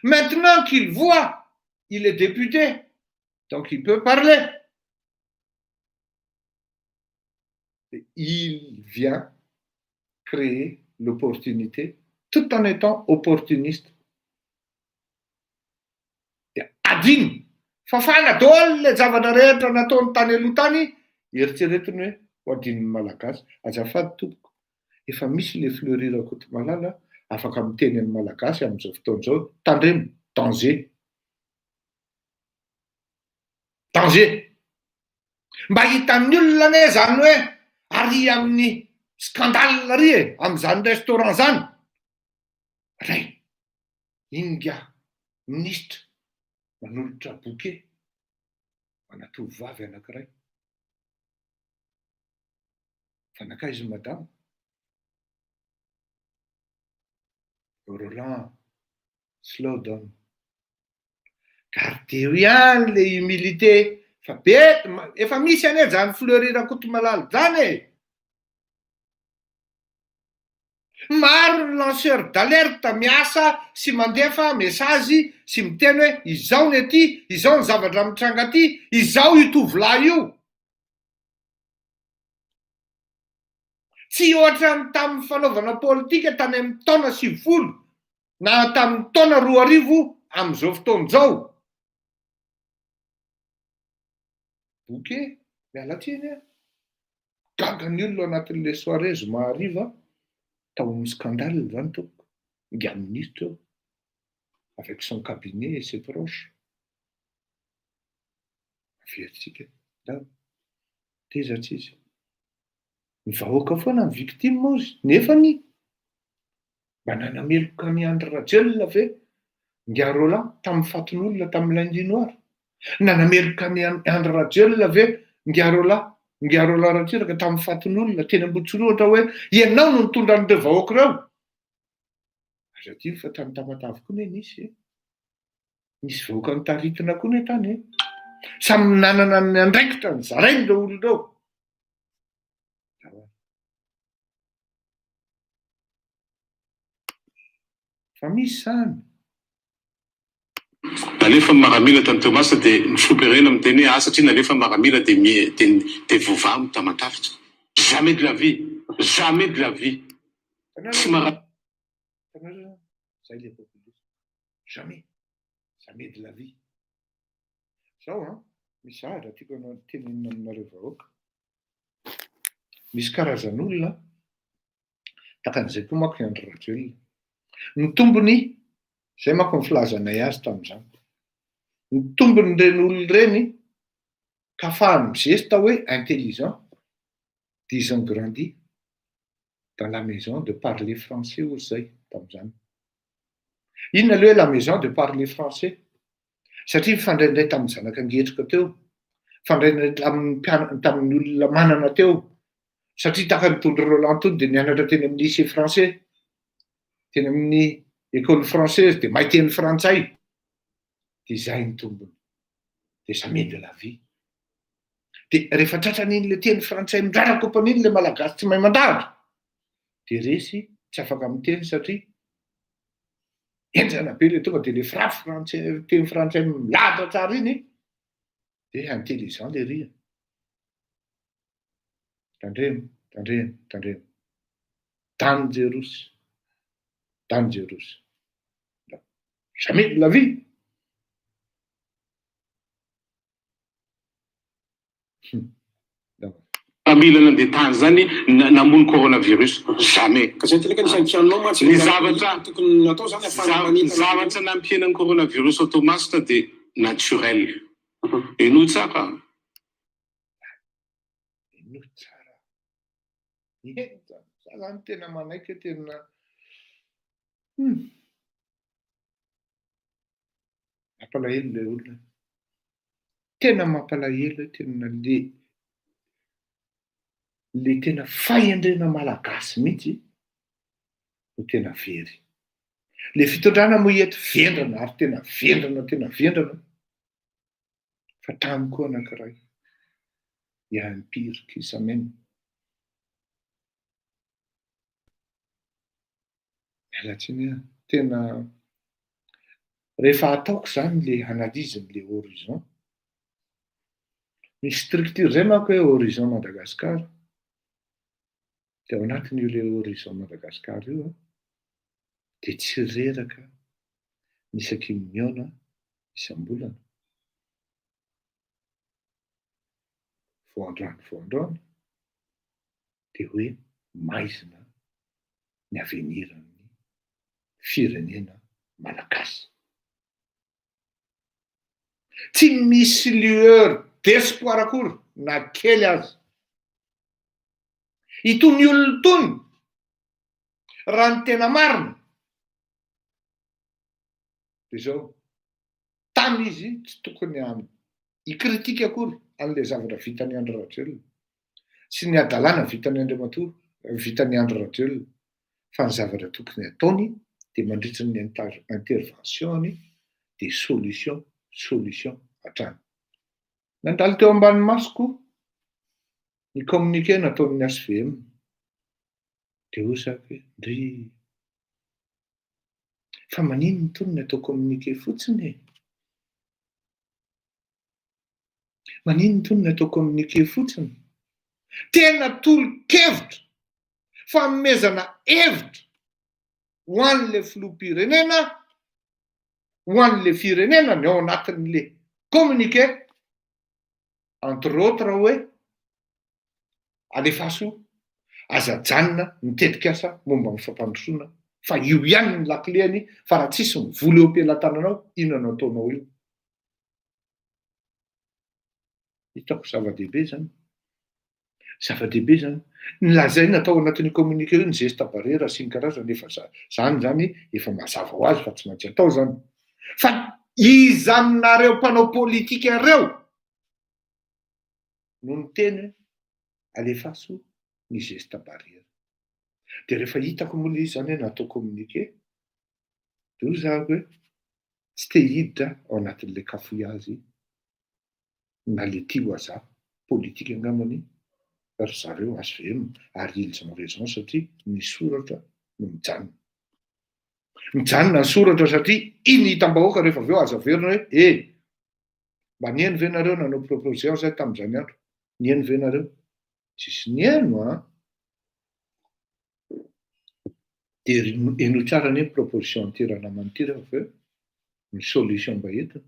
maintenant qu'il voit, il est député, donc il peut parler. Et il vient créer l'opportunité tout en étant opportuniste. Adiny fafana daholo le zavatra rehetra nataony tany aloha tany eritreretiny hoe ho adin'ny malagasy. Azafady tompoko, efa misy le Fleury Rakotomalala afaka miteny amin'ny malagasy amin'izao fotoana izao. Tandremo, danger. Danger. Mba hitan'ny olona ane zany hoe ary amin'ny scandale ry e amin'izany restaurant zany. Ray, Ingia, ministre manolotra bouquet ana tovovavy anankiray. Fanakay izy madame. Roland, slow down. Gardeo ihany le humilité. Fa efa misy ane zany Fleury Rakotomalala zany e. Maro ny lanceur d'alerte miasa sy mandefa mesazy sy miteny hoe izao ny aty, izao ny zavatra mitranga aty, izao io tovolahy io. Tsy ohatra tamin'ny fanaovana politika tany amin'ny taona 20 na tamin'ny taona 2000 amin'izao fotoana izao. Bouquet, miala tsiny a. Gagan'ny olona anatin'le soirée zoma hariva. Tao amin'ny scandale zany tompoko. Ingia ministre avec son cabinet et ses proches. Averitsika da tezatra izy. Ny vahoaka foana ny victime moa izy. Nefany mba nanameloka ny Andry Rajoelina ve Ingia Roland tamin'ny fatin'olona tamin'ny lundi noir. Nanameloka ny Andry Rajoelina ve Ingia Roland Ratsiraka tamin'ny fatin'olona teny Ambotsinoatra hoe ianao no nitondra an'ireo vahoaka ireo. Aza ty fa tany Tamatavy koa ne nisy. Nisy vahoaka nitaritina koa ne tany. Samy nanana ny andraikitra ny zarainy ireo olona ireo. Fa misy zany. Nalefa maramila tany Tomasa de nifoperena miteny hoe satria nalefa maramila de vovà amin'ny Tamatavy. Jamais de la vie. Jamais de la vie. Tsy Zay le populisme. Jamais. Jamais de la vie. Zao hein, misy ahatra tiako tenenina aminareo vahoaka. Misy karazan'olona takan'izay koa manko Andry Rajoelina. Ny tombony zay manko ny filazanay azy tamin'izany. Ny tombony reny olona reny kafahany mizesta hoe intelligent, ils ont grandi dans la maison de parler français ozy zay tamin'izany. Inona le hoe la maison de parler français? Satria fandraindray tamin'ny zanaka angetrika teo, fandraindray tamin'ny olona manana teo, satria taka nitondra Roland tony de nianatra teny amin'ny lycée français. teny amin'ny école française dia mahay teny frantsay, dia izay ny tombony, dia jamais de la vie. Dia rehefa tratran'iny le teny frantsay mindrara kompan'iny le malagasy tsy mahay mandahatra, dia resy tsy afaka miteny satria enjana be le tonga dia le frafy frantsay teny frantsay milahatra tsara iny dia intelligent le ria. Tandremo. Dangerous. Jamais de la vie. Mila nandeha tany zany namono coronavirus jamais. Ka zay tilaka nisy tianao matsy Ny zavatra tokony natao zany zavatra nampiana ny coronavirus automasina dia naturel. Ino tsaka? Ino tsara. Zany tena manaiky tena mampalahelo le olona. Tena mampalahelo tena le tena fahendrena malagasy mihitsy no tena very. Le fitondrana moa eto vendrana ary tena vendrana. Fa tamiko anankiray empire kisamena. Mialatsiny tena rehefa ataoko zany le analyse-n'le horizon. Misy structure zay manko hoe horizon Madagasikara. Dia ao anatin'io le horizon Madagasikara io dia tsy reraka isaky miona isam-bolana. Voandroany dia hoe maizina ny aveniran'ny firenena malagasy. Tsy misy lueur d'espoir akory na kely azy. Itony olona itony raha ny tena marina dia zao tamy izy tsy tokony ikritika akory an'le zavatra vitan'ny Andry Rajoelina sy ny adalàna vitan'ny Andriamatoa, vitan'ny Andry Rajoelina, fa ny zavatra tokony ataony dia mandritra ny intervention-ny dia solution hatrany. Nandalo teo ambany masoko ny communiqué nataon'ny SVM dia osaka hoe fa manino ny tony natao communiqué fotsiny. Tena tolo-kevitra fanomezana hevitra ho an'le filoham-pirenena, ho an'le firenena ny ao anatin'le communiqué, entre autres hoe alefaso aza-janona mitetika asa momba ny fampandrosoana, fa io ihany ny lakileny, fa raha tsisy mivola eo am-pelantananao, inona no ataonao io? Hitako zava-dehibe zany. Nilazaina tao anatin'ny communiqué io ny geste barrière sy ny karazany, efa zany efa mazava ho azy fa tsy maintsy atao zany. Fa izy aminareo mpanao politika ireo no ny teny alefaso ny geste barrière. Dia rehefa hitako moa izy zany hoe natao communiqué, dia zaho hoe tsy te hiditra ao anatin'le cafouillage na le tio aza politika angambany ry zareo SVM ary ils ont raison satria ny soratra no mijanona. Mijanona ny soratra satria iny hitam-bahoaka rehefa avy eo aza verina hoe mba nieny ve nareo nanao proposition zay tamin'izany andro? Nieny ve nareo? Tsisy nieno dia eno tsara ny proposition ty ranamany ty rehefa avy eo ny solution mba entina.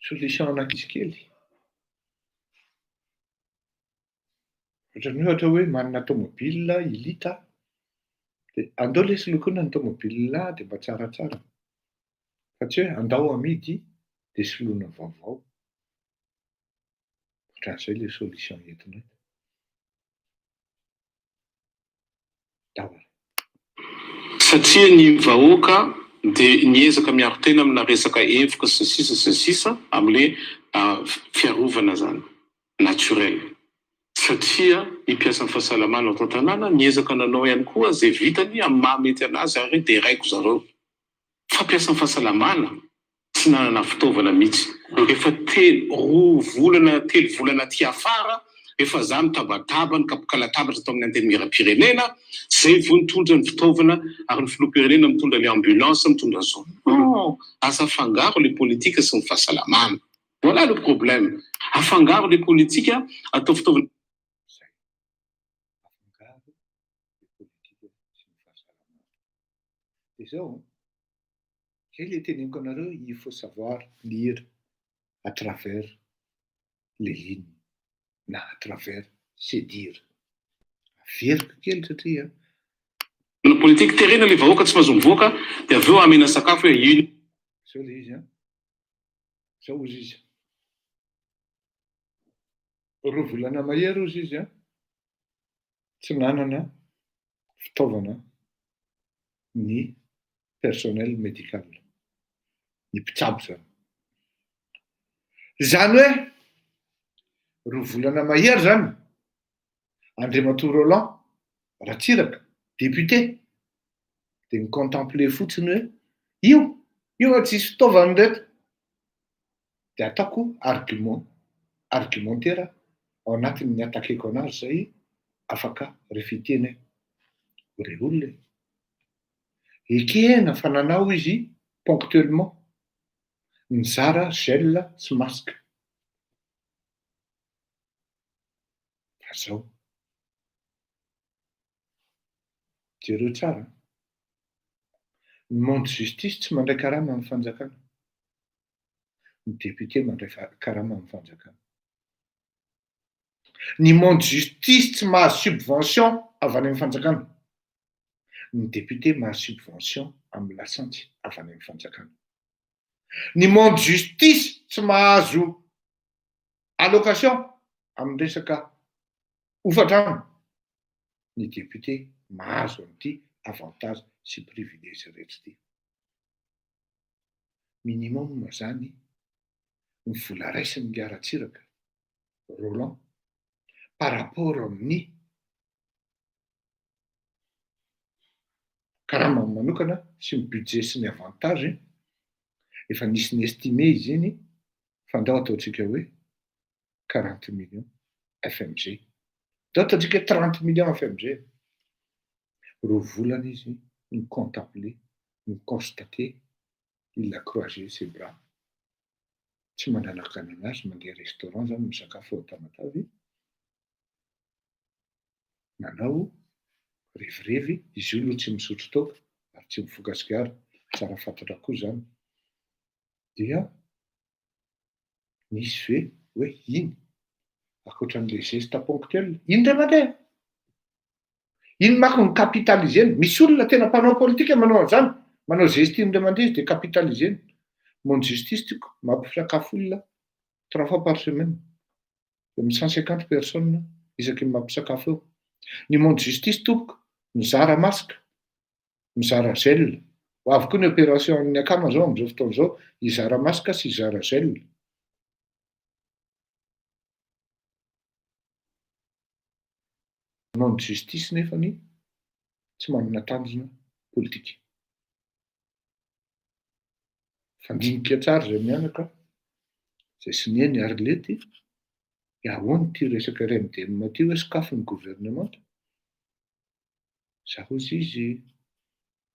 Solution anankizy kely. Ohatran'ny ohatra hoe manana tomobile ilita dia andao lesy lokoina ny tomobile dia mba tsaratsara. Fa tsy hoe andao amidy dia soloina vaovao. Ohatran'izay le solution entina. Satria ny vahoaka dia niezaka miaro tena amina resaka hevoka sy sisa amin'le fiarovana zany naturel. Satria Hipiasa ny fahasalamana ao tantanàna, niezaka nanao ihany koa zay vitany amin'ny mahamety anazy ary de raiko zareo. Fampiasa ny fahasalamana tsy nanana fitaovana mihitsy. Efa telo volana ty afara, efa za mitabataba ny kapakalatabatra tao amin'ny anteny miram-pirenena, zay vo nitondra ny fitaovana ary ny filoham-pirenena mitondra ny ambulance, mitondra zao. Non, asa fangaro le politika sy ny fahasalamana. Voilà le problème. Afangaro le politika atao fitaovana. Afangaro le politika sy ny fahasalamana. De zao, zay le teneniko anareo, il faut savoir lire à travers les lignes na à travers ces dires. Averiko kely satria Na politika terena le vahoaka tsy mahazo mivoaka, de aveo amena sakafo hoe ino. zao le izy, zao ozy izy. Roa volana mahery ozy izy, tsy nanana fitaovana ny personnel médical, ny mpitsabo zany. Zany hoe, roa volana mahery zany, Andriamatoa Roland Ratsiraka, député, de ny contempler fotsiny hoe io tsisy fitaovana reto. De ataoko argumentaire ao anatin'ny atakeko anazy zay afaka refutena re olona. Ekena fa nanao izy ponctuellement mizara gel sy masque. Fa zao jereo tsara, ny monde justice tsy mandray karama amin'ny fanjakana, ny député mandray karama amin'ny fanjakana. Ny monde justice tsy mahazo subvention avy any amin'ny fanjakana, ny député mahazo subvention amin'ny lasantsy avy any amin'ny fanjakana. Ny monde justice tsy mahazo allocation amin'ny resaka hofatrano, ny député mahazo an'ity avantage sy privilège rehetra ity. Minimum zany ny vola raisin'ny Ratsiraka Roland par rapport amin'ny karama manokana sy ny budget sy ny avantage, efa nisy ny estimé izy iny fandao ataotsika hoe 40 millions FMG. Dao ataotsika 30 millions FMG. Roa volana izy ny contempler, ny constater, il a croisé ses bras. Tsy mananaka anazy mandeha restaurant zany misakafo ao Tamatavy. Nanao revirevy, izy io aloha tsy misotro toaka ary tsy mifoka sigara, tsara fantatra koa zany. Dia nisy hoe iny akoatran'le geste ponctuel, iny ray mandeha. Iny manko ny capitaliseny. Misy olona tena mpanao politika manao an'izany, manao geste iny ray mandeha de capitaliseny. Monde justice tiako mampisakafo olona 3 fois par semaine, de 150 personnes isaky ny mampisakafo eo. Ny monde justice tompoko mizara masque, mizara gel. Ho avy koa ny opération amin'ny akama zao amin'izao fotoana zao, izara masque sy izara gel. Monde justice nefany tsy manana tanjona politika. Fandinika tsara zay mianaka, zay siniany Arlety, ahoana ty resaka RMDM ty hoe sikafin'ny gouvernement. Zaho ozy izy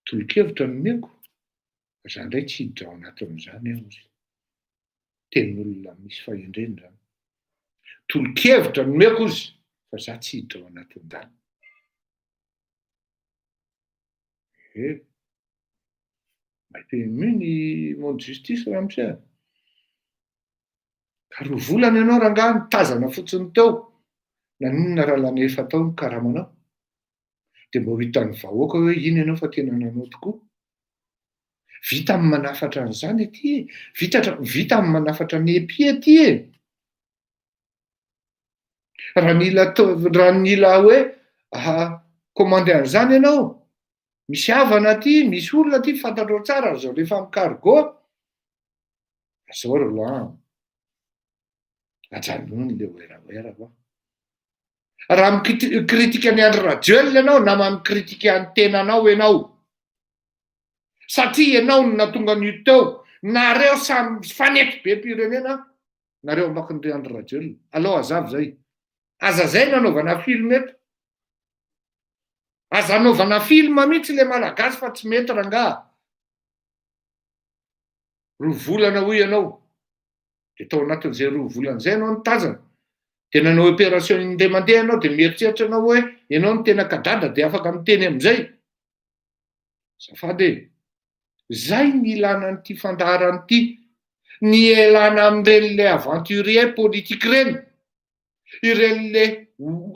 tolo-kevitra nomeko, za ndray tsy hiditra ao anatin'izany aho ozy. Tenin'olona misy fahendreny zany. Tolo-kevitra nomeko ozy, fa za tsy hiditra ao anatin'izany. Mahay-PMU ny monde justice raha amisa. Ka roa volana ianao rangahy nitazana fotsiny teo, nanonona raha lany efa tao ny karamanao. De mba ho hitan'ny vahoaka hoe ino ianao fa tena nanao tokoa. Vita amin'ny manafatra an'izany aty, vita amin'ny manafatra ny EPI aty. Raha nila hoe commandé an'izany ianao, misy havana aty, misy olona aty fantatrao tsara zao rehefa amin'ny cargo. Zao Roland, ajanony le oera va. Raha mikritika ny Andry Rajoelina ianao na mamikritika ny tenanao ianao. Satria ianao no natonga an'io teo. Nareo samy fanety be pirenena, nareo amakin'ny Andry Rajoelina. Alao azavy zay. Aza zay nanaovana film eto. Aza anaovana film mihitsy le malagasy fa tsy mety rangaha. 2 volana hoy ianao. De tao anatin'izay 2 volana zay ianao nitazana. De nanao opération indray mandeha ianao de mieritreritra anao hoe ianao no tena kadada de afaka miteny am'izay. Zafady zay ny ilana an'ity fandaharana ity. Ny elana amin'ireny le aventurier politique reny. Ireny le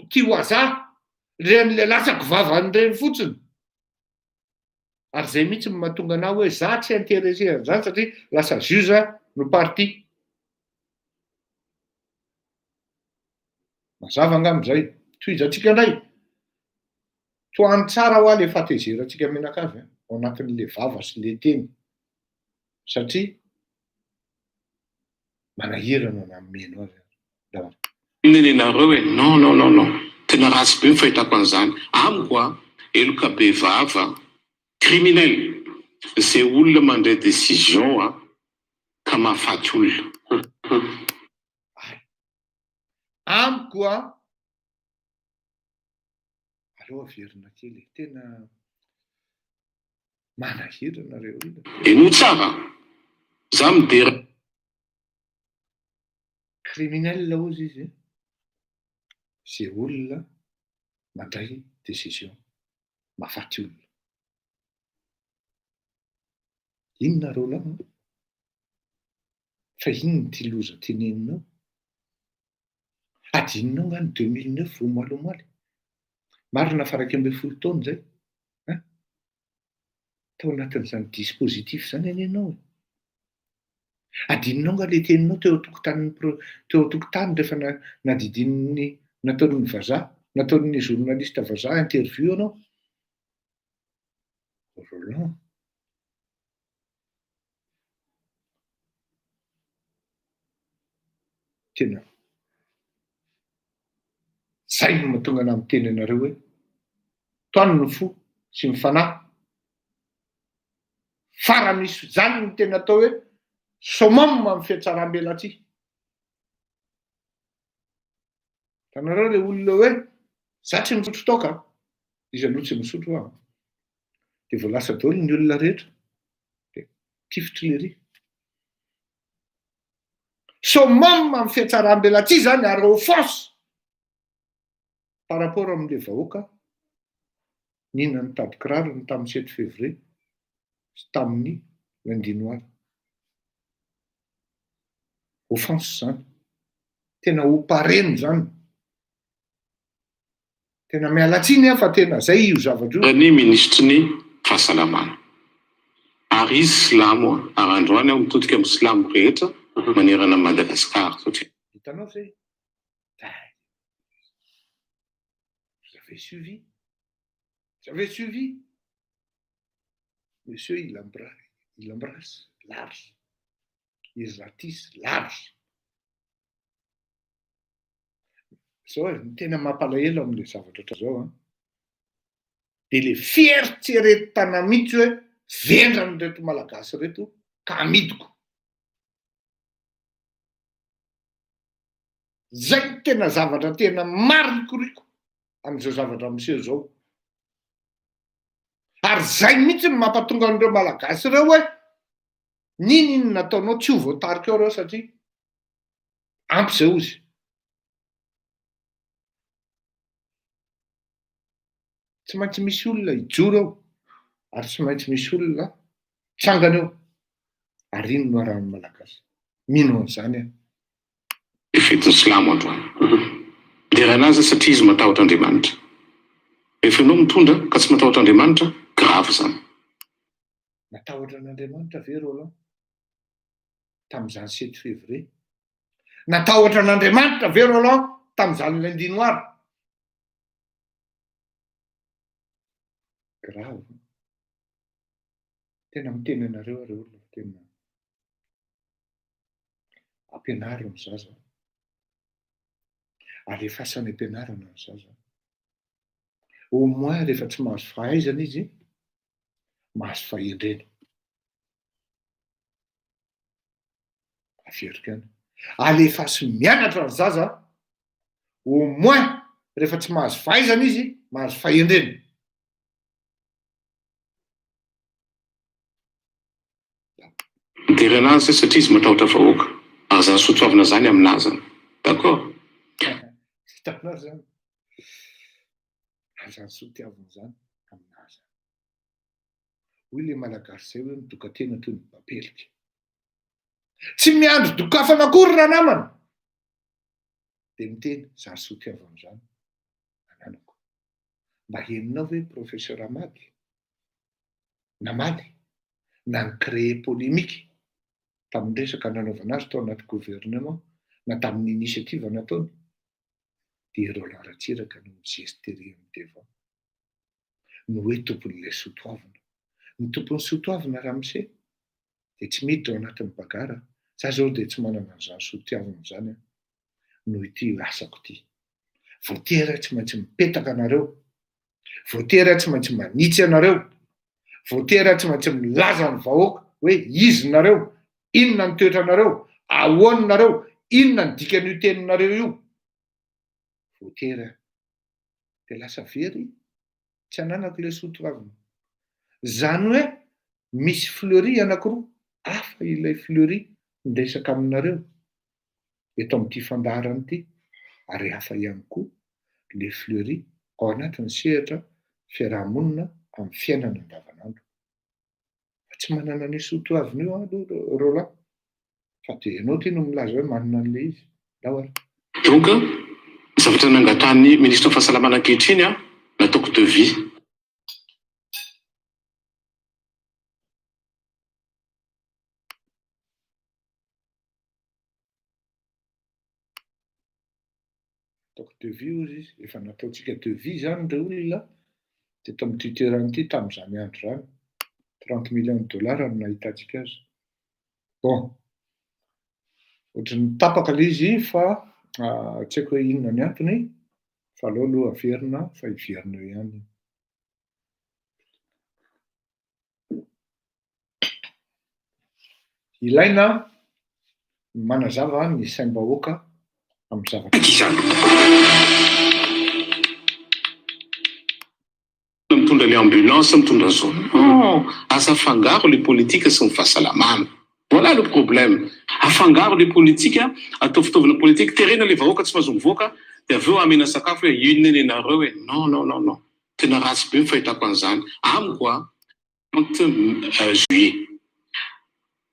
tia hoaza. Ireny le lasako vavan'ireny fotsiny. Ary zay mihitsy mahatonga anao hoe za tsy intéressé an'izany satria lasa juge no parti. Mazava angamb'izay. Tohizatsika indray. Toany tsara ho aho le fahatezeratsika menakavy ao anatin'le vava sy le teny. Satria manahirana na meno azy. Nenareo hoe non. Tena ratsy be ny fahitako an'izany. Amiko eloka be vava criminel. Zay olona mandray décision ka mahafaty olona. Amiko aleo averina kely tena manahirana reo olona. Eno tsara. Za midera criminel ozy izy. Zay olona mandray décision mahafaty olona. Inona reo lahy? Fa inona ty loza teneninao? Adinonao nga ny 2009 vao moalomoaly. Marina fa 12 taona zay. Tao anatin'izany dispositif zany anenao. Adinonao nga le teninao teo an-tokotany rehefa nadidin'ny nataon'ny vazaha, nataon'ny journaliste vazaha interview anao. Roland. Tena. Zay no mahatonga ana miteny anareo hoe toany no fo sy ny fanahy. Fara misy zany no tena atao hoe summum amin'ny fiatsaram-belatsy. Tanareo le olona hoe za tsy misotro toka. Izy aloha tsy misotro aho. De vao lasa daholo ny olona rehetra. De tifitry le ry. Summum amin'ny fiatsaram-belatsy zany ary offense. Par rapport amin'le vahoaka nina nitady kiraro ny tamin'ny 7 février sy tamin'ny lundi noir. Offense zany. Tena hopareny zany. Tena mialatsiny fa tena zay io zavatra io. Ny ministry ny fahasalamana. Ary izy silamo ary androany aho mitodika amin'ny silamo rehetra manerana Madagasikara satria. Hitanao zay? J'avais suivi. Monsieur, il embrasse large. Il ratisse large. Tena mampalahelo amin'le zavatra zao. De le fieritseretana mihitsy hoe vendrany reto malagasy reto ka amidiko. Zay tena zavatra tena marikoriko amin'izao zavatra miseho zao. Ary zay mihitsy ny mampatonga an'ireo malagasy ireo hoe nino nataonao tsy ho voatarika ao reo satria ampy zay ozy. Tsy maintsy misy olona hijoro ao ary tsy maintsy misy olona tsangana eo. Ary ino no arahan'ny malagasy? Mino an'izany aho. Fety silamo androany. Deranazy satria izy matahotra Andriamanitra. Rehefa ianao mitondra ka tsy matahotra Andriamanitra, grave zany. Matahotra an'Andriamanitra ve Roland? Tamin'izany 7 février. Natahotra an'Andriamanitra ve Roland? Tamin'izany lundi noir. Grave. Tena miteny anareo ary olona tena ampianarina zaza. alefasa ny ampianarana ny zaza. Au moins rehefa tsy mahazo fahaizana izy, mahazo fahendrena. Averikana. Alefasy mianatra ny zaza, au moins rehefa tsy mahazo fahaizana izy, mahazo fahendrena. Mitery anazy satria izy matahotra vahoaka. Ary zany sotroavina zany aminazy. D'accord? Hitanao zany. Azany sotiavina zany aminazy. Hoy le malagasy zay hoe midoka tena toy ny babelika. Tsy miandro dokafana akory raha namana. De miteny zany sotiavana zany ananako. Mba henonao hoe professeur Amady namaly na nicréé polémique tamin'ny resaka nanaovana azy tao anaty gouvernement na tamin'ny initiative nataony. Dia Roland Ratsiraka no migesterie amin'ny devant. No hoe tompon'ilay sotoavina. Ny tompon'ny sotoavina raha mise, dia tsy miditra ao anatin'ny bagara. Za zao dia tsy manana an'izany sotoavina zany noho ity asako ity. Voatery tsy maintsy mipetaka anareo. Voatery tsy maintsy manitsy anareo. Voatery tsy maintsy milaza ny vahoaka hoe izy nareo, inona ny toetranareo, ahoana nareo, inona ny dikan'io teninareo io. Voatery. Dia lasa very tsy ananako ilay sotoavina. Zany hoe misy fleury anankiroa, hafa ilay fleury ndresaka aminareo eto amin'ity fandaharana ity, ary hafa ihany koa le fleury ao anatin'ny sehatra fiarahamonina amin'ny fiainana andavanandro. Fa tsy manana ny sotoavina io aloha Roland. Fa dia ianao ty no milaza hoe manana an'ilay izy. Dahoara. Donc, zavatra nangatan'ny ministre ny fahasalamana ankehitriny nataoko devis. Ataoko devis ozy izy, efa nataontsika devis zany reo olona teto amin'ity toerana ity tamin'izany andro zany. 30 millions de dollars no nahitantsika azy. Bon. Ohatrany tapaka ilay izy fa tsy haiko hoe inona ny antony, fa aleo aloha averina fa hiverina eo ihany. Ilaina manazava ny saim-bahoaka amin'ny zavatra. Mitondra le ambulance, mitondra zao. Non, asa fangaro le politika sy ny fahasalamana. Voilà le problème. Afangaro le politika, atao fitaovana politika, terena le vahoaka tsy mahazo mivoaka, dia aveo amena sakafo hoe inona nenareo hoe non non non non. Tena ratsy be ny fahitako an'izany. Amiko 30 juillet.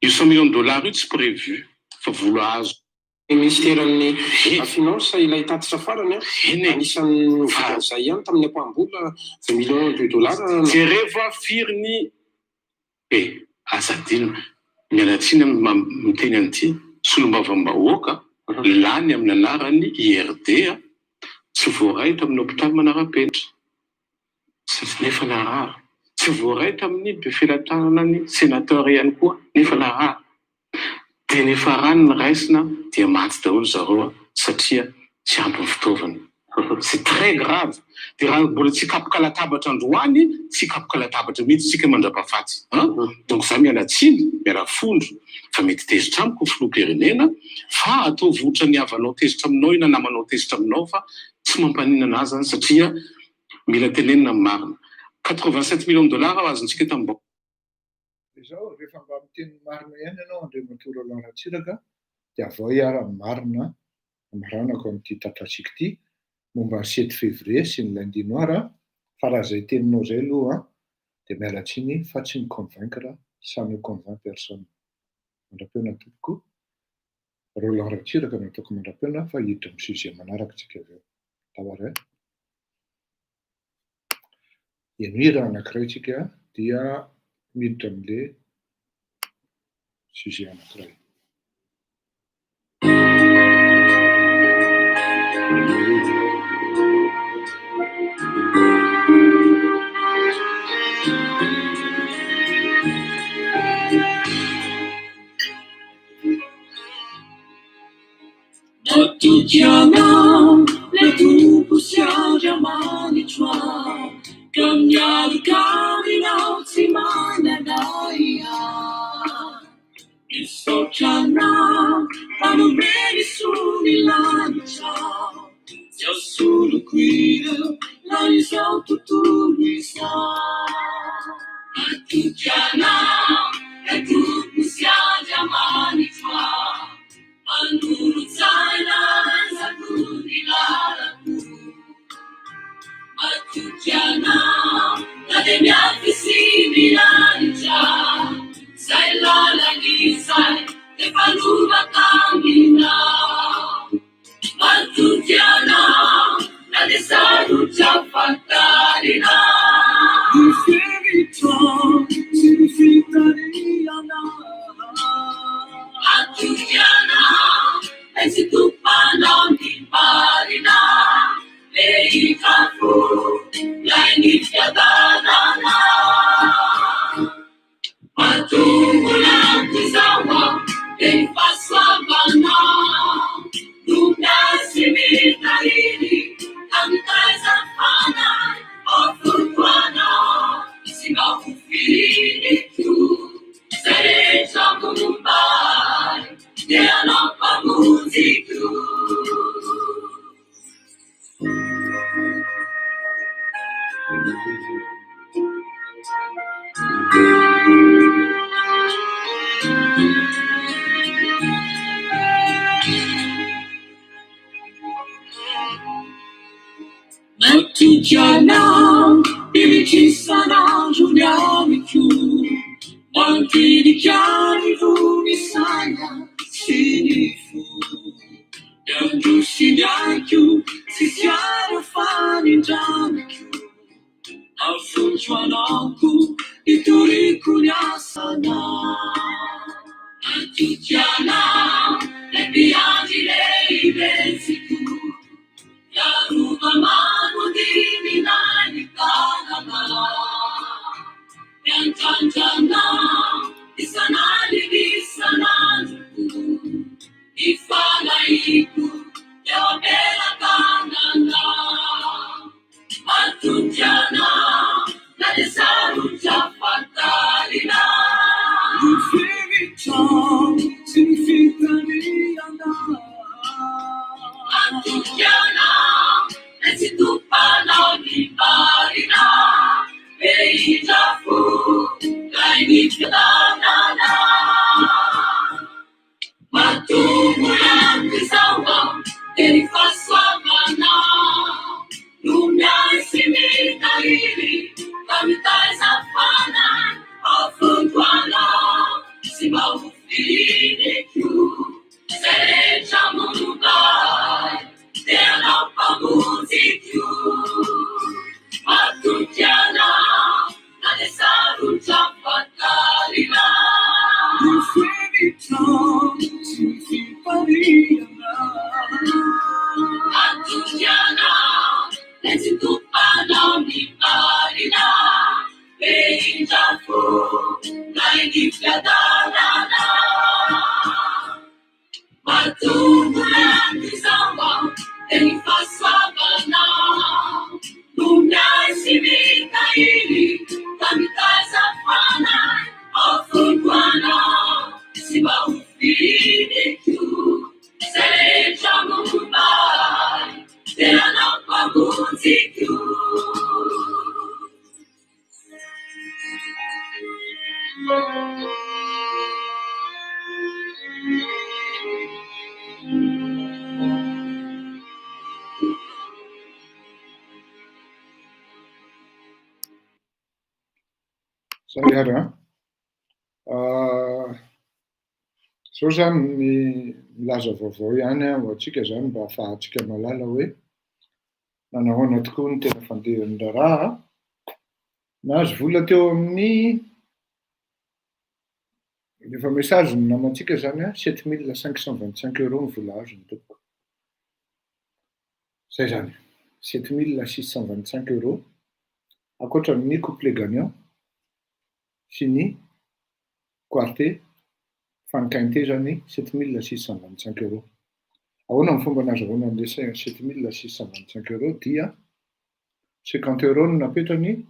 Io 100 millions de dollars io tsy prévu fa vola azo. Ministeran'ny finance ilay tatitra farany anisan'ny izay ihany tamin'ny ampambola 20 millions de dollars. Jereva firiny azadino mialatsiny miteny an'ity solombavambahoaka lany amin'ny anarany IRD tsy voaray tamin'ny hôpitaly Manarapetra. Sy nefa narary. Tsy voaray tamin'ny befelatanana sénateur ihany koa nefa narary. Dia nefa rano ny raisina dia maty daholo zareo satria tsy ampy ny fitaovana. C'est très grave. Dia raha mbola tsy kapoka latabatra androany, tsy kapoka latabatra mihitsy tsika mandrapahafaty. Donc za miala tsiny, miala fondro, fa mety tezitra amiko filoham-pirenena, fa atao votra ny havanao tezitra aminao ina namanao tezitra aminao fa tsy mampaninana azy satria mila tenenina marina. 87 millions de dollars azontsika tamin'ny Izao rehefa mba miteny marina ihany ianao Andriamatoa Roland Ratsiraka, dia avao iara-marina amaranako amin'ity tantatsika ity momba ny 7 février sy ny lundi noir, fa raha izay teninao izay aloha dia miala tsiny fa tsy mi-convaincre, ça ne convainc personne. Mandram-peona tompoko Roland Ratsiraka no ataoko mandram-peona fa hiditra amin'ny sujet manaraka tsika avy eo. Dahoara. Eno hira anankiray tsika dia miditra amin'ilay sujet anankiray. Tutto chiama miarikaminao tsy mananaia misaotrana manomeny sony lanitra tsy asoloko ireo na izao tontolo izao atukianao etuku siaja manitra manurutsaina sakuni lalaku atukianao nademiafisini lanitra sai lalagisai epaluba kamina atukianao nadesaru chapatarina atukianao esitupanao kiparina leikafu lainifiadanana matungulatizawa leifasabana lunasimitairi amtaizafana ofurwana simafufiritu sereja mumbai deanapa musiku Atukianao ilikisanao juniamiku Mantilikiani vunisaya sinifu Yandusiniaku sisiara fanindamiku Afunchuanaku iturikunyasana Atukianao lebiani leibesiku Yaruba manu dini nani kanama Yantanjana isanali isananku Ifala iku yawabela kanana Matujana nadesaru chapatalina Ufiritan sinfitaniana Atukianao esitupanao kiparina Beitafu kainifiadanana matungulatizawa eifasabana lumiaisimitairi kamitaizafana afutwana simaufiriku sereja mumbai deanapa musiku atukianao nadesaru chapatalina atukianao esitupanao kiparina beitafu kainifiadanana matungulatizawa eifasabana lumiaisimitairi kamitaizafana afutwana simaufiriku sereja mumbai deanapa musiku Sariara. Zao zany ny milaza vaovao ihany ho antsika zany mba ahafahantsika mahalala hoe nanahoana tokoa ny tena fandehan'ny raharaha. Nahazo vola teo amin'ny efa mesazy ny namantsika zany 7525 € ny vola azo ny tompoko. Zay zany 7625 €. Ankoatra ny couplet gagnant sy ny quartet fankainte zany 7625 €. Ahoana ny fomba nazahoana an'ilay 7625 € dia 50 € no napetrany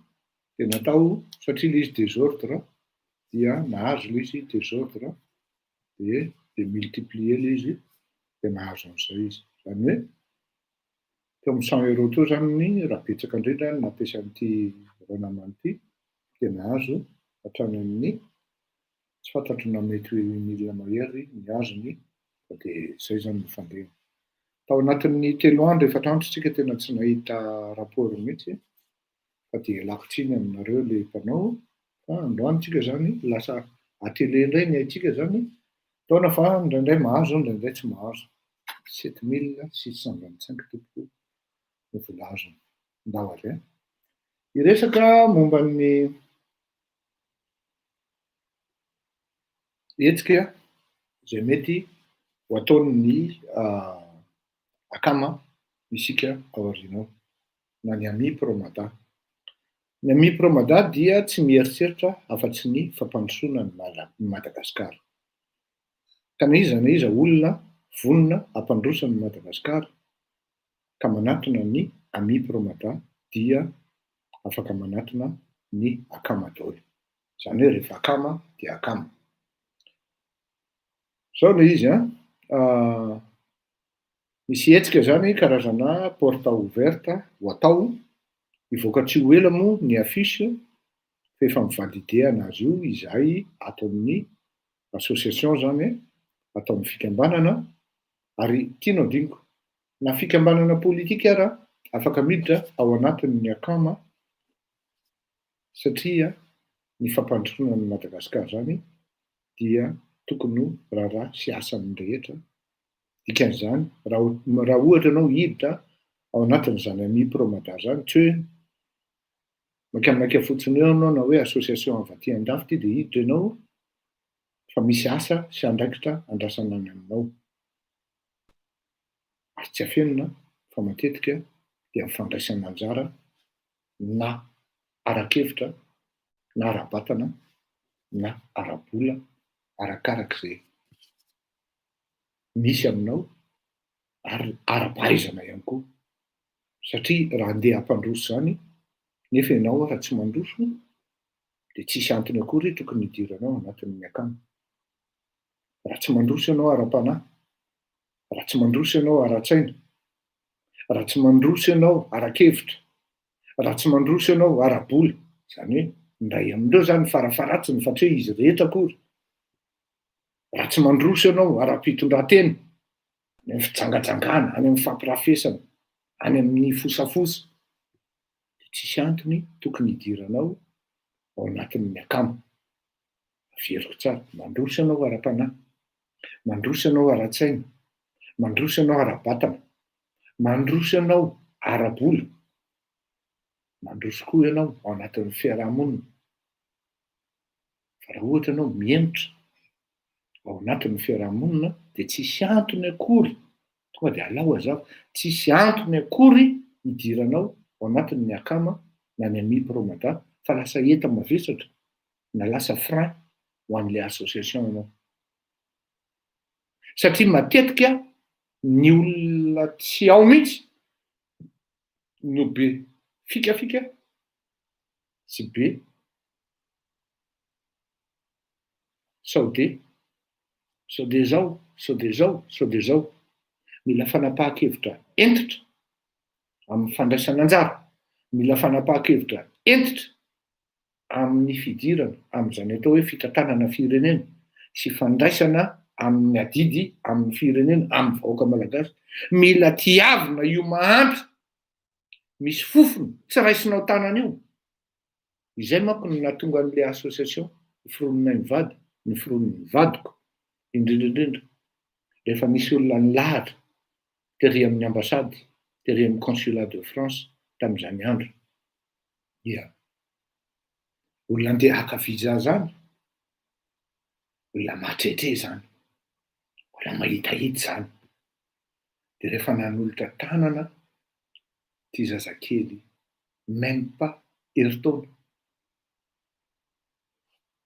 dia natao satria ilay izy désordre dia nahazo ilay izy désordre dia multiplier ilay izy dia nahazo an'izay izy. Zany hoe teo amin'ny 100 € teo zany ny raha betsaka indrindra ny nampiasa an'ity ranamany ity dia nahazo hatrany amin'ny tsy fantatro na mety hoe 1000 mahery ny azony dia izay zany no fandeha. Tao anatin'ny 3 andro 4 andro tsika tena tsy nahita rapport mihitsy fa dia lakotriny aminareo ilay mpanao fa androany tsika zany lasa atélé indray ny haitsika zany taona fa indraindray mahazo indraindray tsy mahazo 7625 tompoko no vola azony ndahoary. Iresaka momba ny hetsika izay mety ho ataon'ny akama isika ao aoriana ao na ny ami promada. Ny ami promada dia tsy mieritreritra afa-tsy ny fampandrosoana ny Madagasikara. Ka na iza olona vonona hampandroso ny Madagasikara ka manatona ny ami promada dia afaka manatona ny akama daholo. Zany hoe rehefa akama dia akama. Zao ilay izy misy hetsika zany karazana porte ouverte ho atao hivoaka tsy ho ela moa ny affiche fa efa mivalide anazy io izay ato amin'ny association zany atao amin'ny fikambanana ary tiano adiniko na fikambanana politika ara afaka miditra ao anatin'ny akama satria ny fampandrosoana ny Madagasikara zany dia tokony raharaha sy asan'ny rehetra. Dikan'izany raha ohatra ianao hiditra ao anatin'izany ami promada zany tsy hoe maikamaika fotsiny eo ianao na hoe association avy aty andafy ity dia hiditra ianao fa misy asa sy andraikitra andrasana any aminao. Ary tsy afenina fa matetika dia mifandraisana anjara na arak'hevitra na ara-batana na ara-bola arakarak'izay misy aminao ary ara-pahaizana ihany koa. Satria raha andeha hampandroso zany nefa ianao raha tsy mandroso dia tsisy antony akory tokony hidiranao anatin'ny akama. Raha tsy mandroso ianao ara-panahy, raha tsy mandroso ianao ara-tsaina, raha tsy mandroso ianao arak'hevitra, raha tsy mandroso ianao ara-bola, zany hoe ndray amindreo zany farafaratsiny fa tsy hoe izy rehetra akory. Raha tsy mandroso ianao ara-pitondran-tena, any amin'ny fijangajangana, any amin'ny fampirafesana, any amin'ny fosafosa, dia tsisy antony tokony hidiranao ao anatin'ny akama. Averiko tsara, mandroso ianao ara-panahy, mandroso ianao ara-tsaina, mandroso ianao ara-batana, mandroso ianao ara-bola, mandroso koa ianao ao anatin'ny fiarahamonina. Fa raha ohatra ianao miemitra ao anatin'ny fiarahamonina dia tsisy antony akory, tonga dia alao azafy, tsisy antony akory hidiranao ao anatin'ny akama na ny ami promada fa lasa enta mavesatra na lasa frein ho an'ilay association ianao. Satria matetika ny olona tsy ao mihitsy no be fikafika sy be sao de zao mila fanapahan-kevitra entitra amin'ny fandraisana anjara, mila fanapahan-kevitra entitra amin'ny fidirana amin'izany atao hoe fitantanana firenena sy fandraisana amin'ny adidy amin'ny firenena amin'ny vahoaka malagasy. Mila tiavina io mahantra misy fofony tsy raisinao tanana io. Izay manko no nahatonga an'ilay association noforononay mivady, noforonon'ny vadiko indrindraindrindra rehefa misy olona nilahatra tery amin'ny ambasady, tery amin'ny consulat de France tamin'izany andro. Ia, olona andeha haka visa zany, olona mahatrehitre zany, olona mahitahita zany. Dia rehefa nanolotra tanana ty zazakely même pas heritaona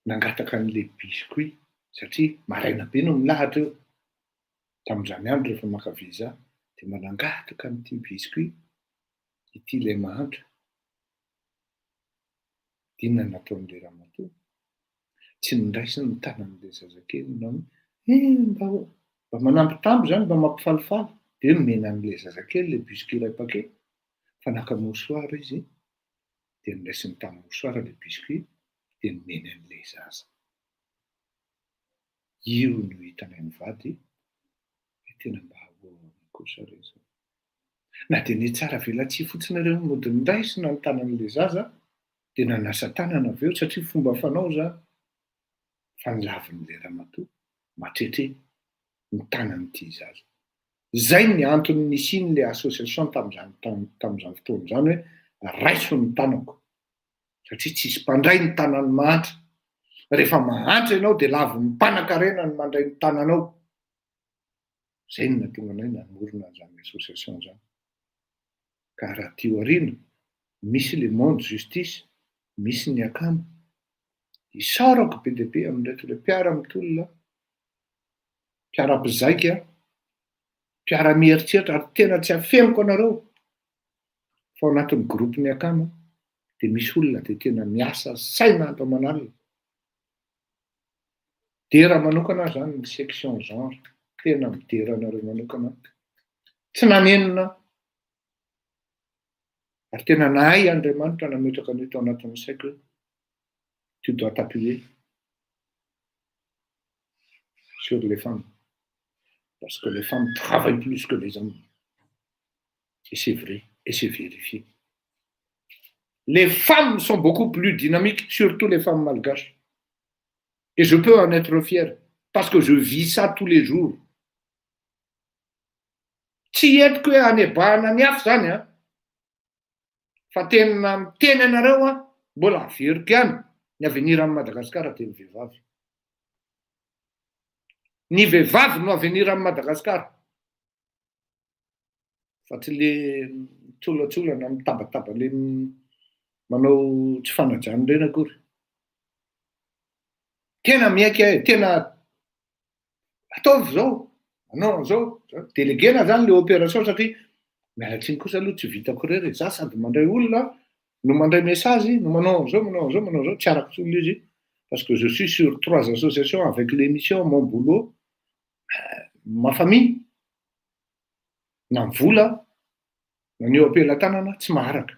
nangataka an'ilay biscuit satria maraina be no nilahatra eo tamin'izany andro rehefa maka visa dia manangataka an'ity biscuit ity ilay mahantra inona nataon'le ramatoa tsy nindraisy ny tanan'le zazakely nao mba manampitambo zany mba mampifalifaly de nomena an'le zazakely le biscuit iray paquet fa naka mosoara izy de niraisy ny tany mosoara le biscuit de nomeny an'le zaza. Io no hitanay mivady hoe tena mba ahoana kosa reza. Na de ny tsara velatsihy fotsiny ireo mody niraisina ny tanan'le zaza de nanasa tanana avy eo satria fomba fanao zany fa nilavin'le ramatoa matretre ny tanan'ity zaza. Zay ny antony nisian'le association tam'izany fotoana zany hoe raiso ny tanako satria tsisy mpandray ny tanany mahantra. Rehefa mahantra ianao de lavo ny mpanan-karena ny mandray ny tananao. Zay no nahatonga anay namorona an'izany association zany. Ka raha tio aoriana misy le monde justice, misy ny akamo, isaorako be dia be amin'reto le mpiara-mitolona, mpiara-pizaika, mpiara-mieritreritra ary tena tsy afeniko anareo fa ao anatin'ny gropy ny akamo de misy olona de tena miasa saina andro aman'alina. Dera manokana zany ny section genre, tena midera anareo manokana. Tsy nanenina ary tena nahay Andriamanitra nametraka an'ito ao anatin'ny saiko hoe tu dois t'appuyer sur les femmes parce que les femmes travaillent plus que les hommes. Et c'est vrai, et c'est vérifié. Les femmes sont beaucoup plus dynamiques, surtout les femmes malgaches. Et je peux en être fier, parce que je vis ça tous les jours. Tsy etiko hoe anebahana ny hafa zany a, fa tena miteny anareo a, mbola averiko ihany ny avenir amin'ny Madagasikara dia ny vehivavy. Ny vehivavy no avenir amin'ny Madagasikara. Fa tsy le tsolatsolana mitabataba le manao tsy fanajany reny akory. Tena miaiky ahy, tena ataovy zao, manao zao, delegena zany le opération satria mialatsiny kosa aloha tsy vitako rery. Za sady mandray olona, no mandray message, no manao zao, manao zao, manao zao, tsy arako tsolo izy parce que je suis sur 3 associations avec l'émission Mon Boulot, ma famille, na ny vola, na ny eo ampelantanana tsy maharaka.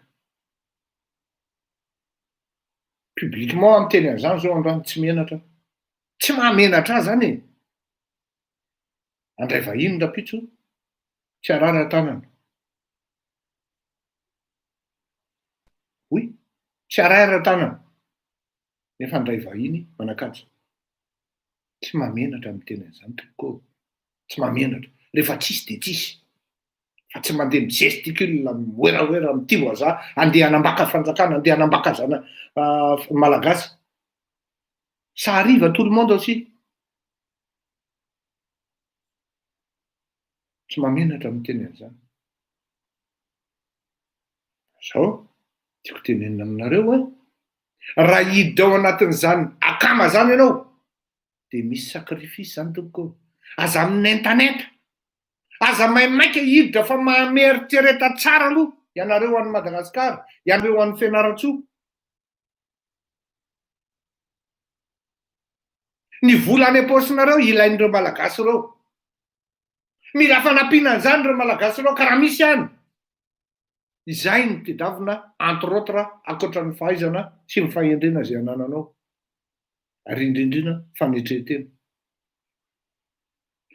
Publiquement amiteny an'izany zao androany tsy menatra. Tsy mahamenatra azy zany e. Andray vahiny rapitso, tsy arara tanana. Oui, tsy arara tanana. Nefa andray vahiny manakatso. Tsy mahamenatra amiteny an'izany tokoa. Tsy mahamenatra. Rehefa tsisy de tsisy. Fa tsy mandeha gesticule mihoerahoera mity voaza, andeha anambaka fanjakana, andeha anambaka zana malagasy. Ça arrive à tout le monde aussi. Tsy mahamenatra amiteny an'izany. Zao, tiako tenenina aminareo hoe raha hiditra ao anatin'izany akama zany ianao de misy sacrifice zany tokoa. Aza minentanenta, aza maimaika hiditra fa mameritsereta tsara aloha ianareo an'i Madagasikara, ianareo an'ny Fianaratsoa. Ny vola any am-paosinareo ilain'ireo malagasy ireo. Mila fanampiana an'izany ireo malagasy ireo ka raha misy ihany. Izay no tedavina entre autres ankoatra ny fahaizana sy ny fahendrena izay anananao. Ary indrindrina fanetretena.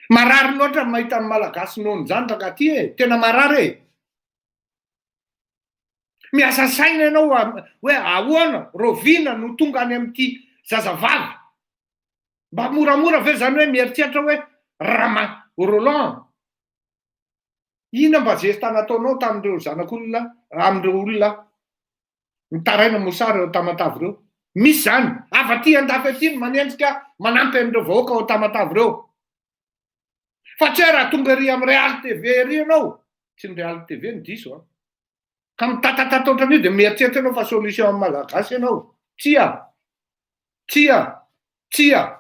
Marary loatra ny mahita ny malagasy nohon' izany rakaty e, tena marary e. Miasa saina ianao hoe ahoana, roviana no tonga any amin'ity zazavavy. Mba moramora ve zany hoe mieritreritra hoe Rama Roland. Ina mba zesta nataonao tamin'ireo zanak'olona, amin'ireo olona mitaraina mosary eo Tamatavy ireo. Misy zany, afa-ty andafy aty manendrika manampy amin'ireo vahoaka ao Tamatavy ireo. Fa tsy hoe raha tonga ery amin'ny Real TV ery ianao, tsy ny Real TV ny diso a. Ka mitatata ohatran'io de mieritreritra ianao fa solution amin'ny malagasy ianao. Tsia, tsia, tsia.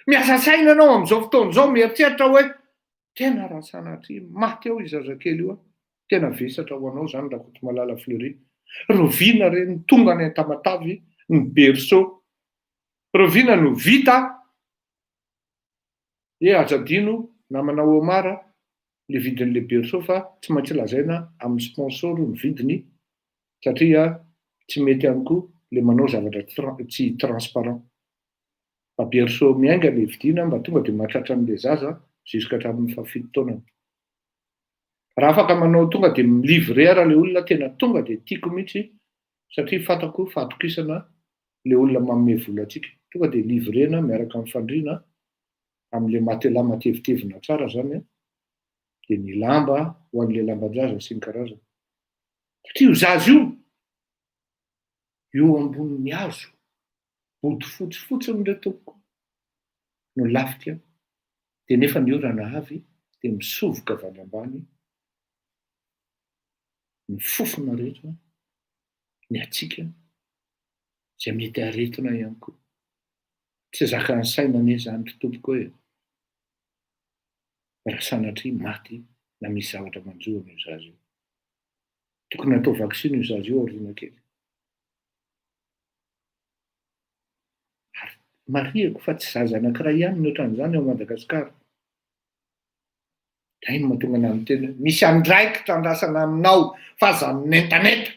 Miasa saina ianao amin'izao fotoana izao mieritreritra hoe tena raha sanatria maty ao i zazakely io a. tena vesatra ho anao zany raha koto malala Fleury. Roviana reny tonga ny Tamatavy, ny berceau. Roviana no vita. Azadino namanao Omara le vidin'le berceau fa tsy maintsy lazaina amin'ny sponsor ny vidiny satria tsy mety ihany koa le manao zavatra tsy transparent. Fa berceau miainga le vidiana mba tonga dia mahatratra an'le zaza jusqu'à hatramin'ny fahafito taonany. Raha afaka manao tonga dia milivrer le olona tena tonga dia tiako mihitsy satria fantako fahatokisana le olona manome vola antsika. Tonga dia livrena miaraka amin'ny fandriana amin'le matelas matevitevina tsara zany dia ny lamba ho an'le lamban-jaza sy ny karazana. Satria io zaza io ambonin'ny hazo body fotsifotsiny le tompoko no lafika dia nefa ny orana avy dia misovoka avy any ambany ny fofona rehetra ny atsika izay mety aretina ihany koa. Tsy zaka ny saina anie zany tompoko hoe raha sanatria maty na misy zavatra manjoana io zaza io. Tokony atao vaksiny io zaza io aoriana kely. Ary mariako fa tsy zaza anankiray ihany ny ohatran'izany ao Madagasikara. Da iny mahatonga ana amin'ny tena misy andraikitra andrasana aminao fa zany nentanenta.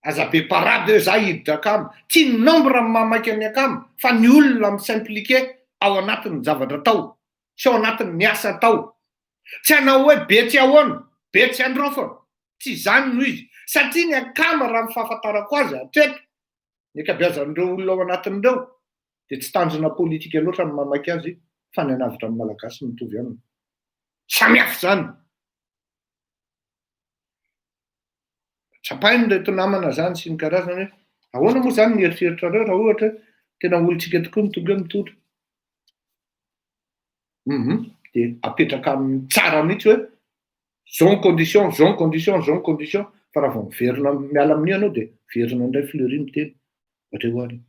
Aza be parade za hiditra akamy. Tsy ny nombre mamaky any akamy fa ny olona misimpliqué ao anatin'ny zavatra tao. Sy ao anatin'ny ny asa tao. Tsy hanao hoe betsy ahoana, betsy androfana. Tsy zany no izy. Satria ny akama raha ny fahafantarako azy hatreto. Ny ankabeazan'ireo olona ao anatin'ireo dia tsy tanjona politika loatra ny mamaky azy fa ny anavitra amin'ny malagasy mitovy aminy. Samihafa zany. Tsapainy reto namana zany sy ny karazany hoe ahoana moa zany ny eritreritrareo raha ohatra tena olontsika tokoa ny tonga mitondra. Dia apetraka amin'ny tsara mihitsy hoe zone condition fa raha vao miverina miala amin'ny ianao dia verina indray Fleury miteny. Ohatreo ary.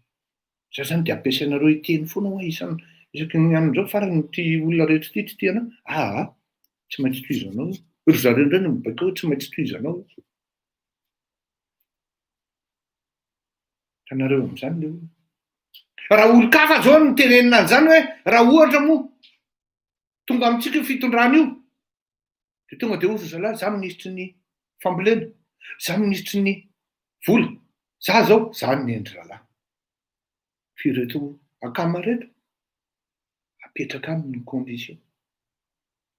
Za zany dia ampiasainareo iteny foana hoe isaky ny andreo farany ty olona rehetra ty tsy tiana. Tsy maintsy tohizanao. Ry zareo indray no mibaiko hoe tsy maintsy tohizanao. Tanareo amin'izany le olona. Raha olon-kafa zao no tenenina an'izany hoe raha ohatra moa tonga amintsika fitondrana io dia tonga dia ohatra zalahy za ministry ny fambolena, za ministry ny vola, za zao za ny endry zalahy. Fireto akama reto apetraka amin'ny condition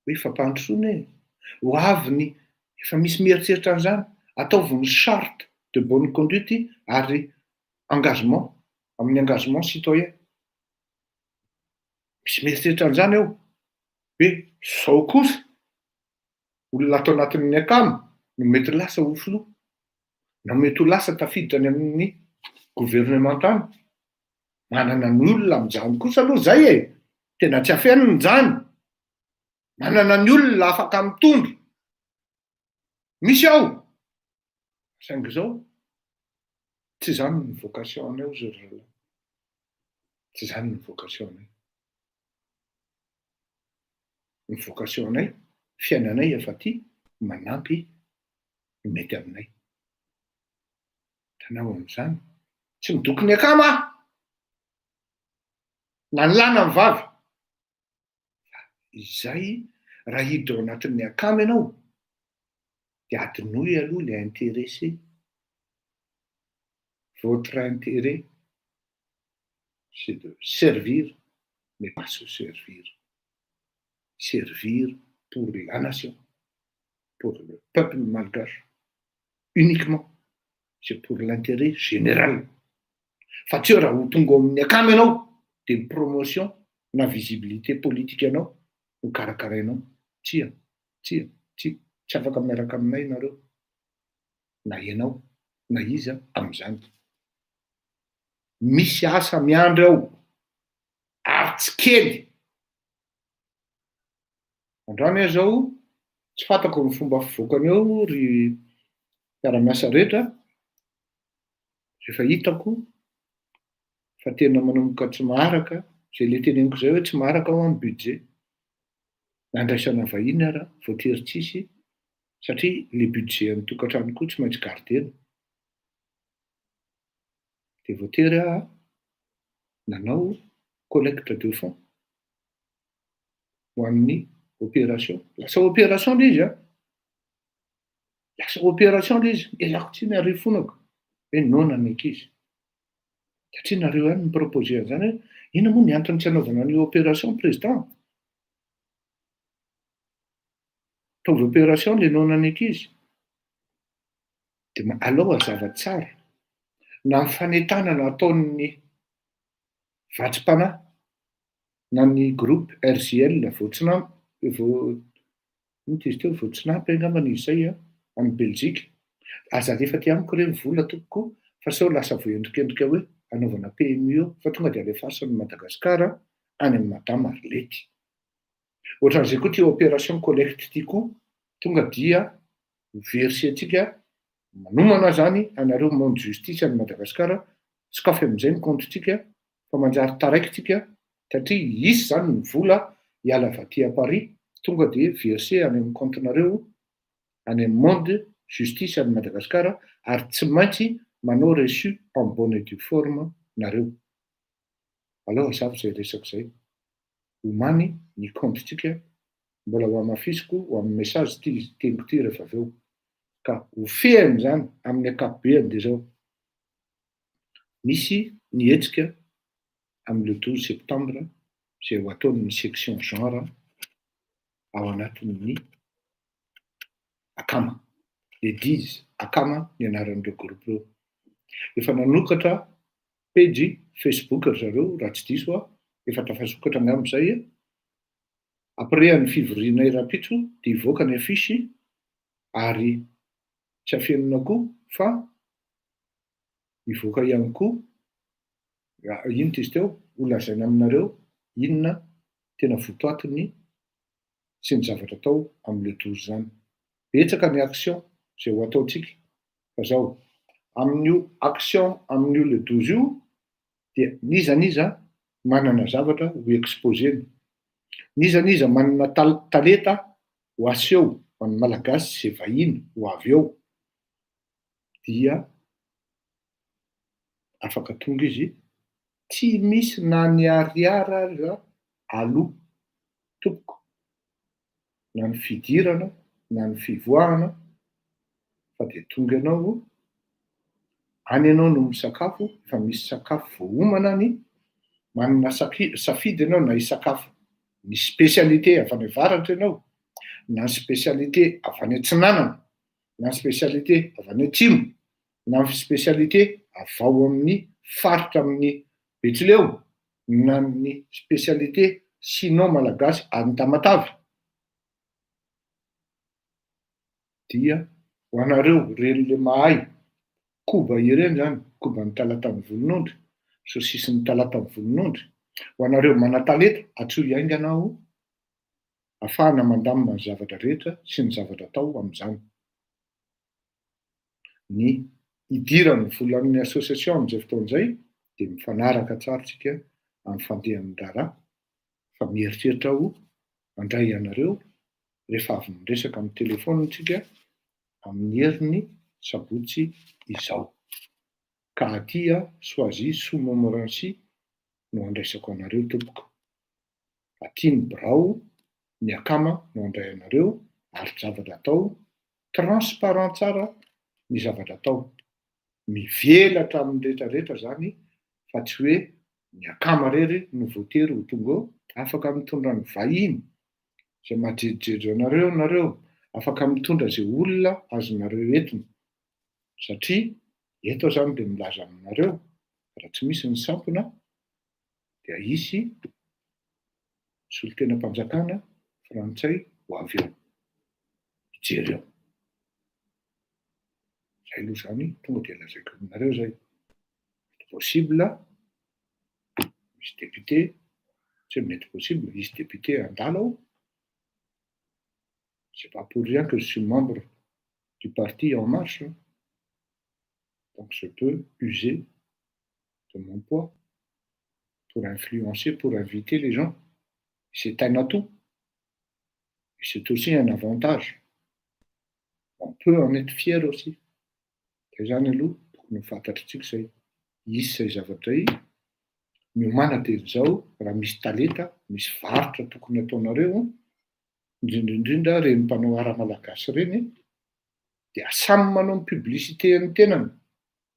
hoe fampandrosoana ho avy ny efa misy mieritreritra an'izany ataovy ny charte de bonne conduite ary engagement amin'ny engagement citoyen. Misy mieritreritra an'izany eo hoe sao kosa olona atao anatin'ny akama no mety lasa ho filoha na mety ho lasa tafiditra ny amin'ny gouvernementany. Manana ny olona mijany kosa aloha zay tena tsy afeniny mijany. Manana ny olona afaka mitondra. Misy ao. Saingy zao tsy zany ny vocation anay ozy ry. Tsy zany ny vocation anay. Ny vocation anay, fiainanay efa ty manampy ny mety aminay. Tanao amin'izany. Tsy midoky ny akama na ny lana ny vavy. Izay raha hiditra ao anatin'ny akama ianao dia adinoy aloha le intéressé. Votre intérêt c'est de servir mais pas se servir. Servir pour la nation, pour le peuple malgache. Uniquement. C'est pour l'intérêt général. Fa tsy raha ho tonga amin'ny akama ianao dia ny promotion na visibilité politique ianao no karakarainao. Tsy afaka miaraka aminay nareo. Na ianao na iza amin'izany. Misy asa miandry ao ary tsy kely. Andrano iah zao tsy fantako ny fomba fivoakany eo ry mpiara-miasa rehetra. Rehefa hitako fa tena manomboka tsy maharaka zay le teneniko zay hoe tsy maharaka ao amin'ny budget. Na andraisana vahiny ara voatery tsisy Satria le budget ny tokantrano koa tsy maintsy gardena. Dia voatery nanao collecte de fonds ho amin'ny opération. Lasa opération ilay izy lasa opération ilay izy. Elako tsy ny arivo fonako. Hoe nona ny ankizy. Satria nareo ihany miproposé an'izany hoe inona moa ny antony tsy hanaovana an'io opération président? Ataovy opération ilay nona ny ankizy. Dia alao hazava tsara na ny fanentana nataon'ny vatsim-panahy na ny groupe RGL voatsinampy angambany izy izay amin'ny Belzika. Aza alefa aty amiko ireny vola tompoko fa sao lasa voendrikendrika hoe anaovana PMU fa tonga dia alefasan'ny Madagasikara any amin'ny Madame Arlety. Ohatran'izay koa tia opération collecte ity koa tonga dia versentsika manomana zany anareo monde justice any Madagasikara sokafy amin'izay ny comptentsika fa manjary taraikitsika satria isy zany ny vola hiala avy aty à Paris tonga dia versé any amin'ny comptenareo any amin'ny monde justice any Madagasikara ary tsy maintsy manao reçu en bonne et due forme nareo. Aleo hazava izay resaka izay. Omany ny comptentsika mbola ho amafisiko ho amin'ny message teniko ity rehefa avy eo. Ka ho fehiny zany amin'ny ankapobeny dia zao. Misy nihetsika amin'ny le 12 septembre izay ho ataon'ny section genre ao anatin'ny Akama. Le 10 Akama ny anaran'ireo groupe ireo. Efa nanokatra page Facebook ry zareo raha tsy diso efa tafasokatra angamba izay. Après ny fivoriana Irapitso dia hivoaka ny afisy ary tsy afenina koa fa hivoaka ihany koa ino izy teo ho lazaina aminareo inona tena votoatiny sy ny zavatra atao amin'ile 12 zany. Betsaka ny action izay ho ataontsika fa zao amin'io action amin'io le 12 io dia nizaniza manana zavatra ho exposeny. Nizaniza manana talenta ho aseho ho an'ny malagasy izay vahiny ho avy eo dia afaka tonga izy tsy misy na ny ariara aloha tompoko na ny fidirana na ny fivoahana fa dia tonga ianao any ianao no misakafo efa misy sakafo voahomana any manana safidy ianao na hisakafo ny spécialité avy any avaratra ianao na ny spécialité avy any atsinanana na ny spécialité avy any atsimo na ny spécialité avy ao amin'ny faritra amin'ny Betsileo na ny spécialité sinon malagasy any Tamatavy dia ho anareo reny le mahay koba ireny zany, koba ny talata amin'ny volon'ondry, sosisy ny talata amin'ny volon'ondry. Ho anareo manan-talenta atsoy haingana aho ahafahana mandamina ny zavatra rehetra sy ny zavatra atao amin'izany. Ny idiran'ny volan'ny association amin'izay fotoan'izay dia mifanaraka tsara tsika amin'ny fandehan'ny raharaha fa mieritreritra aho handray anareo rehefa avy miresaka amin'ny telefonitsika amin'ny heriny sabotsy izao. Ka aty Soazy Sous Montmorency no andraisako anareo tompoko. Aty ny Birao, ny Akama no handray anareo ary zavatra atao transparent tsara ny zavatra atao. Mivelatra amin'ny rehetrarehetra zany fa tsy hoe ny Akama rery no voatery ho tonga eo, afaka mitondra ny vahiny izay mahajejojejo anareo nareo, afaka mitondra izay olona azonareo entiny satria eto zany dia milaza aminareo raha tsy misy ny sampona dia hisy solon-tenam-panjakana frantsay ho avy eo hijery eo. Zay aloha zany tonga dia lazaiko aminareo zay. Possible misy député, tsy mety possible, misy député andala aho. C'est pas pour rien que je suis membre du parti En Marche. Donc je peux user de mon poids pour influencer, pour inviter les gens. C'est un atout. Et c'est aussi un avantage. On peut en être fier aussi. Zay zany aloha tokony ho fantatritsika zay. Isy zay zavatra miomana dia zao raha misy talenta, misy varotra tokony ataonareo, indrindra reny mpanao ara-malagasy reny, dia samy manao ny publicité ny tenany.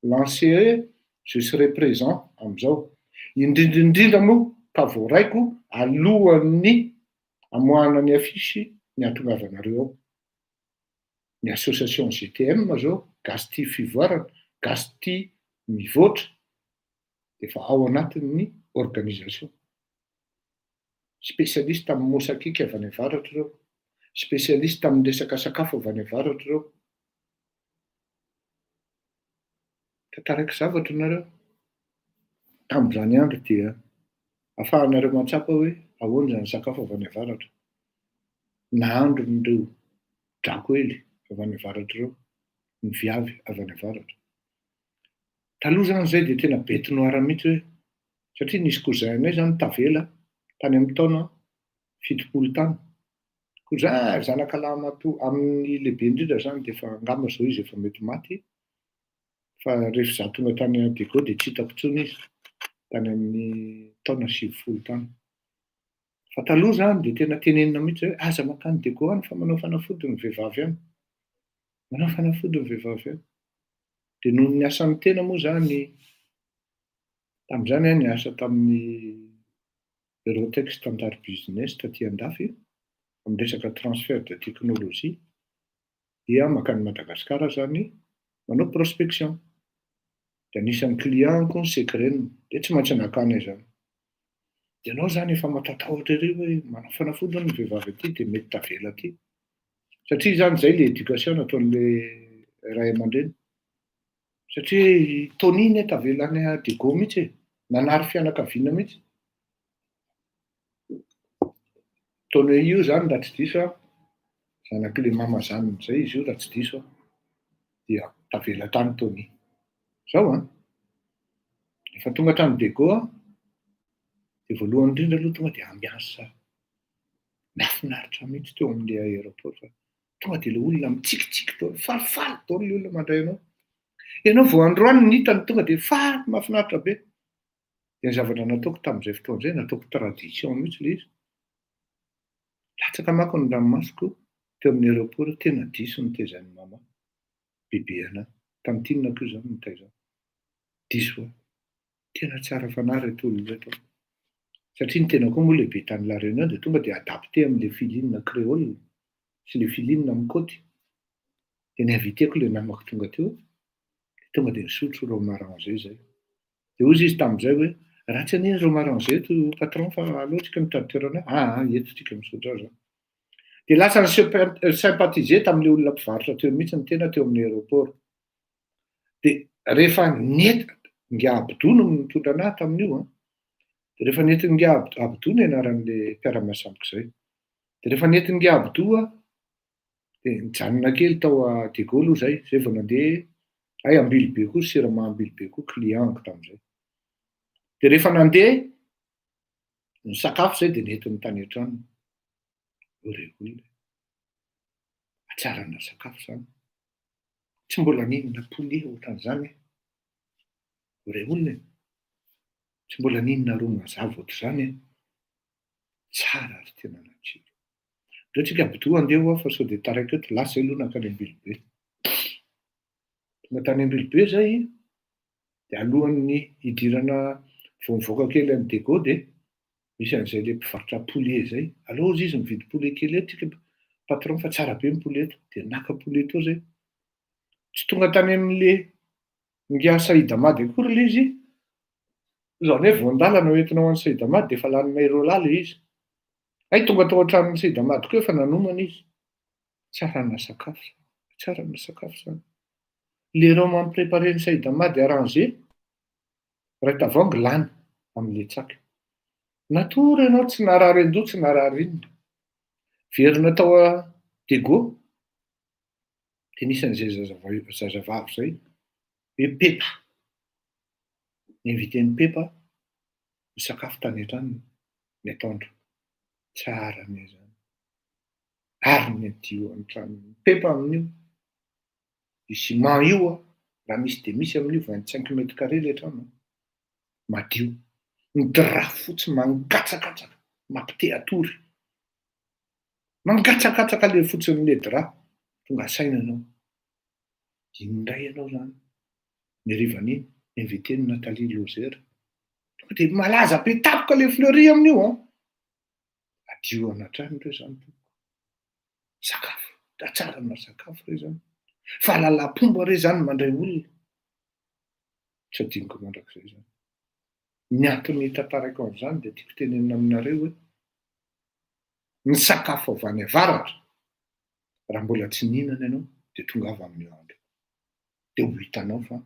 Lancer hoe je serai présent amin'izao. Indrindra moa ka voaraiko alohan'ny amoahana ny afisy ny atongavanareo ao. Ny association GTM zao, gasy tia fivoarana, gasy tia mivoatra, dia efa ao anatin'ny organisation. Spécialiste amin'ny mosakika avy any avaratra ireo, spécialiste amin'ny resaka sakafo avy any avaratra ireo. Tantaraka zavatra nareo. Tamin'izany andro dia ahafahanareo matsapa hoe ahoana izany sakafo avy any avaratra. Nahandro n'ireo drakoely avy any avaratra ireo, ny viavy avy any avaratra. Taloha zany izay dia tena bety noara mihitsy hoe, satria nisy kozainay zany tavela tany amin'ny taona 70 tany. Koza zanak'alahy amin'ny lehibe indrindra zany dia efa angamba zao izy efa mety maty. Fa rehefa izaho tonga tany Antigo dia tsy hitako intsony izy tany amin'ny taona 70 tany. Fa taloha zany dia tena tenenina mihitsy hoe aza makany Diego any fa manao fanafody ny vehivavy any. Manao fanafody ny vehivavy any. Dia noho ny asan'ny tena moa zany, tamin'izany niasa tamin'ny Eurotech Standard Business taty Andafy, amin'ny resaka transfert de technologie, dia makany Madagasikara zany manao prospection. Dia anisan'ny clientko ny Secrène, dia tsy maintsy nakany zany. Dia ianao zany efa matatahotra ery hoe manao fanafody ny vehivavy aty dia mety tavela aty. Satria zany izay ilay éducation nataon'ilay ray aman-dreny. Satria taoniny tavela any Diego mihitsy, nanary fianakaviana mihitsy. Taona io zany raha tsy diso zanak'ilay mamazaniny izay izy io raha tsy diso dia tavela tany taony. Zao efa tonga tany Diego dia voalohany indrindra aloha tonga dia ambiansa mahafinaritra mihitsy teo amin'ilay aéroport. Tonga dia ilay olona mitsikitsiky tao, falifaly tao ilay olona mandray anao. Ianao vao androany ny hitany tonga dia faly mahafinaritra be. Dia ny zavatra nataoko tamin'izay fotoana izay, nataoko tradition mihitsy ilay izy. Latsaka manko ny ranomasoko teo amin'ny aéroport, tena diso ny tezan'ny mama bebe anahy. Tamin'ny tinonako io izany nitaiza. Diso tena tsara fanahy reto olona reto. Satria ny tena koa moa lehibe tany La Réunion dia tonga dia adapté amin'ilay filinina créole sy ilay filinina mikôty. Dia niaviteko ilay namako tonga teo, tonga dia nisotro romarin zay. Dia hozy izy tamin'izay hoe raha tsy aniny romarin eto patron fa aleotsika mitady toerana. Eto tsika misotro azy. Dia lasa sympathisé tamin'ilay olona mpivarotra teo mihitsy ny tena teo amin'ny aéroport. Dia rehefa Ngia Abdou no mitondra anahy tamin'io. Dia rehefa nety Ngia Abdou no anaran'ilay mpiara-miasa amiko izay. Dia rehefa nety Ngia Abdou dia nijanona kely tao Diego aloha izay vao nandeha Ambilibe koa, siramamy Ambilibe koa clientko tamin'izay. Dia rehefa nandeha ny sakafo izay dia nentiny tany an-trano. Ore olona. Atsarana sakafo izany. Tsy mbola nihinana poulet ohatran'izany. Ore olona. Tsy mbola nihinana ro mazava ohatr'izany. Tsara ary tena natsiro. Ndreo tsika Abdou andeha fa sao dia taraiky eto lasa aloha nakany Ambilibe. Tonga tany Ambilibe izay dia alohan'ny hidirana vao mivoaka kely any Diego dia misy an'izay ilay mpivarotra poulet izay. Allo izy mividy poulet kely eto tsika patron fa tsara be ny poulet eto. Dia naka poulet tao izay. Tsy tonga tany amin'ilay Ngia Saïdamady akory ilay izy. Izany hoe vao an-dalana hoentina ho an'ny Saïdamady dia efa lany Mairola ilay izy. Tonga tao an-tranon'ny Saïdamady koa efa nanomana izy. Tsarana sakafo. Tsarana sakafo izany. Les roma mampiprépare ny Saïdamady arrangé, iray tavoahangy lany amin'ilay tsaka. Natory ianao tsy narary an-doha, tsy narary inona. Verina tao Diego, dia nisy an'izay zazavavy izay, hoe Pepa. Ninviten'i Pepa misakafo tany an-trano ny atoandro. Tsara ny izany. Ary ny adio an-trano. Pepa amin'io. ciment io a raha misy de misy amin'io 25 mètres carré le trano madio, ny drap fotsy mangatsakatsaka mampite atory, mangatsakatsaka le fotsin'le drap tonga saina anao indray ianao zany ny rivan'iny invité ny Nathalie Lozère tonga de malaza be tapoka le fleury amin'io an adio anatrany reo zany sakafo da tsara na sakafo re zany fahalalam-pomba re zany mandray olona tsy adiniko mandrak'izay zany ny antony tantaraiko amin'izany de tiako tenenina aminareo hoe ny sakafo avy any avaratra raha mbola tsy nihinana ianao de tonga avy amin'ny andro de ho hitanao fa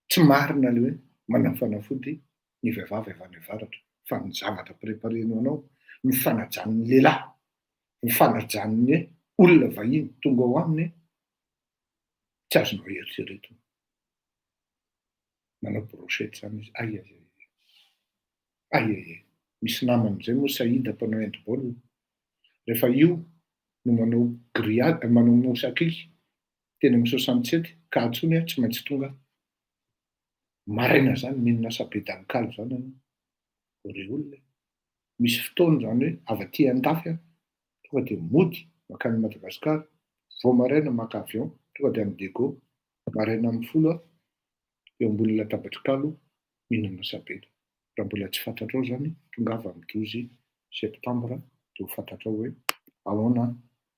tsy marina le hoe manao fanafody ny vehivavy avy any avaratra fa ny zavatra préparenao anao ny fanajan'ny lehilahy ny fanajan'ny olona vahiny tonga ao aminy tsy azonao eritreretina manao brochette zany izy ai misy naman'izay moa Saïda mpanao handball rehefa io no manao grillade manao mousse à cake teny amin'ny 67 ka atsony tsy maintsy tonga maraina zany mihinana sabedankalo zany ore olona misy fotoana zany hoe avy aty andafy tonga de mody makany Madagasikara vao maraina maka avion tonga de amin'ny Dego maraina amin'ny folo eo ambony latabatrikalo mihinana sabeda raha mbola tsy fantatrao zany tonga avy amin'ny 12 septambra de ho fantatrao hoe ahoana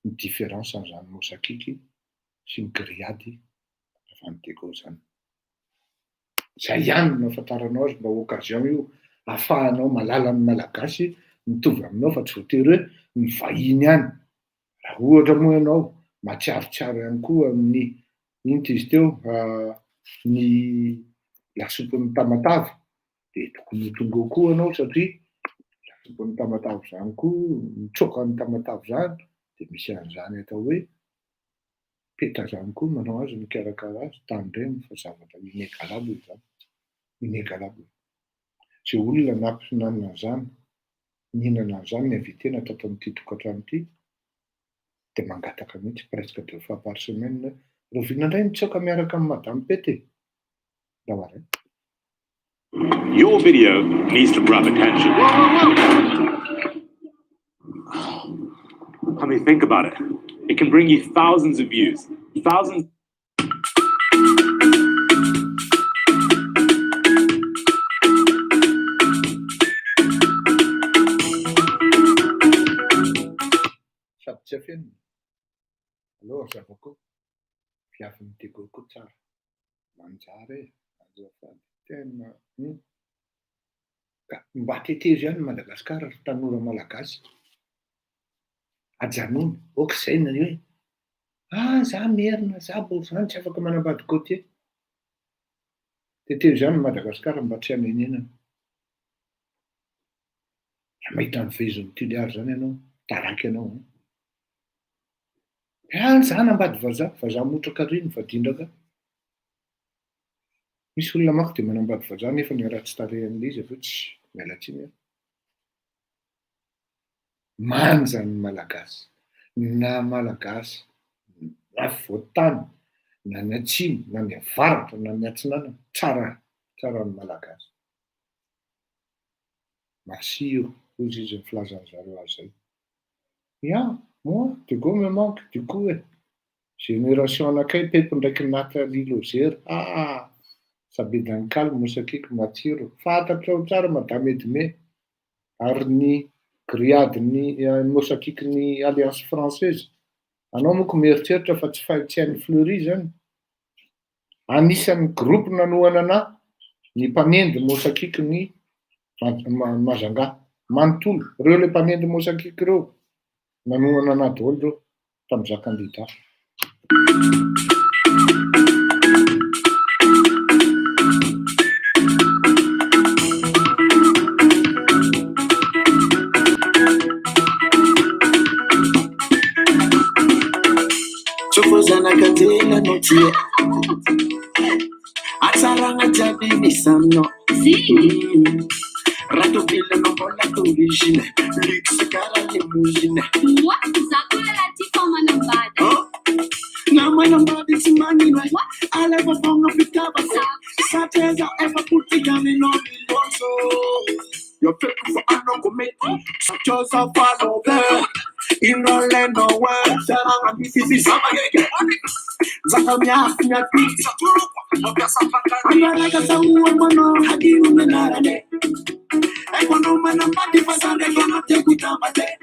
ny différence an'izany mousse à cake sy ny grillade avy amin'ny Dego zany zay ihany no ahafantaranao azy mba occasion io ahafahanao malala ny malagasy mitovy aminao fa tsy voatery hoe ny vahiny ihany raha ohatra moa ianao matsiarotsiaro ihany koa amin'ny inty izy teo ny lasopin'ny tamatavy de tokony ho tonga ao koa ianao satria lasopin'ny tamatavy zany koa mitsokan'ny tamatavy zany de misy an'izany atao hoe peta zany koa manao azy mikarakara azy tandreny fa zavatra inégalable zany inégalable zay olona nampihinanana an'izany mihinana an'izany ny invité tato amin'ity tokantrano ity de mangataka mihitsy presque 2 fois par semaine rovina indray mitsoka miaraka amin'ny madame Pété dawaray. Your video needs to grab attention. I mean, think about it. It can bring you thousands of views. Thousands. Sapichafin. Alors, ça va quoi? Fiafin Dego tsara. Manjare, azafady tena mba tetezy ihany Madagasikara ry tanora malagasy ajanona ok'izay na hoe za merina za bo zany tsy afaka manambady côté tetezy ihany Madagasikara mba tsy hanenenana mahita ny vezon'ny Tuléar zany ianao taraky ianao za nambady vazaha motraka riny vadindraka misy olona manko de manambady vazaha nefa ny raha tsy tarehan'le izy aveo tsy mialatsiny manja ny malagasy na malagasy na voatany na ny atsimo na ny avaratra na ny atsinana tsara ny malagasy masiro hozy izy ny filazan'zareo azy zay moi de go me manque du coup génération anakay Pepo ndraiky Nathalie Lozère sabedankalo mousse à cake matsiro fantatrao tsara madame Edmé ary ny grillade ny mousse à cake ny Alliance Française anao moa ko mieritreritra fa tsy hain'ny Fleury zany anisan'ny groupe nanohana ana ny mpanendy mousse à cake ny Mazanga manontolo reo le mpanendy mousse à cake reo nanohana ana daholo reo tamin'ny zakandita Zanakatela notia atsarana jiaby misy aminao rato vile no mbola d'origine luxe kara limousine Moi, za kule la tifo manambada nama man, I'm not this money, right? I'll ever phone up with cover. Saturdays I'll ever put the gun in on me also. You're faithful for I'm not gonna make it. Such as I follow there. In no land nowhere. I'm busy, somebody get on it. Zakamia, I'm like a woman, how do you know? I want no man, I'm not the person that cannot take it up a day.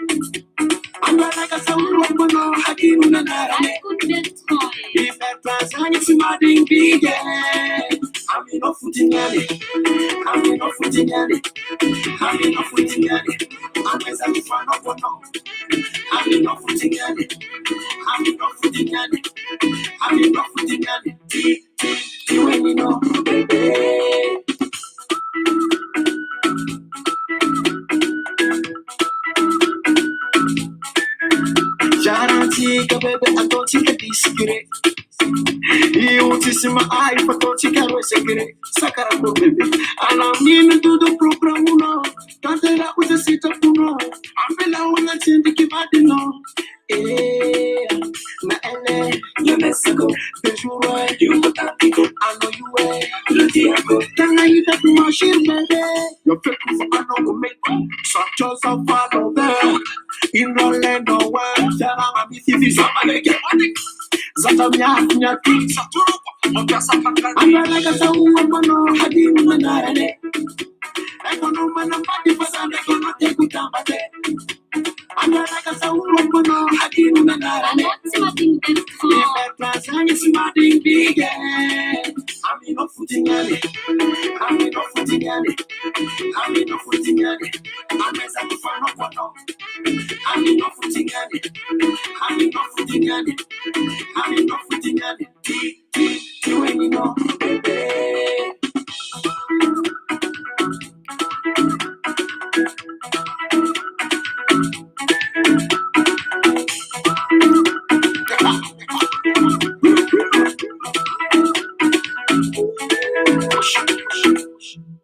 I'm like a woman, how do you know? If that person is mad in big, I'm in no footing at it. I'm in no footing at it. I'm in no footing at it. I'm as a fan of one. I'm in no footing at it. I'm in no footing at it. I'm in no footing at it. You ain't know, baby. Jarantika, baby, I don't think it's secret. You see my eye for Tochika was a great Sakara, baby. And I'm in to the program, no. Can't tell that with a seat of no. I'm below and in the Kibadino. You Mexico, the Jura, you got that pico. I know you were, Lutiaco. Can I eat that machine, baby? You're faithful for I know make such as a father there. In no land or world, I'm busy, somebody get on it. Zatamia, I'm like a woman, how do you know? I don't know when I'm party for Sunday, I'm not take it down, but I'm like a woman, how do you know? I'm not smarting big. I'm in no footing at it. I'm in no footing at it. I'm in no footing at it. I'm as a fan of one. I'm in no footing at it. I'm in no footing at it. I'm in no footing at it. You ain't know, baby.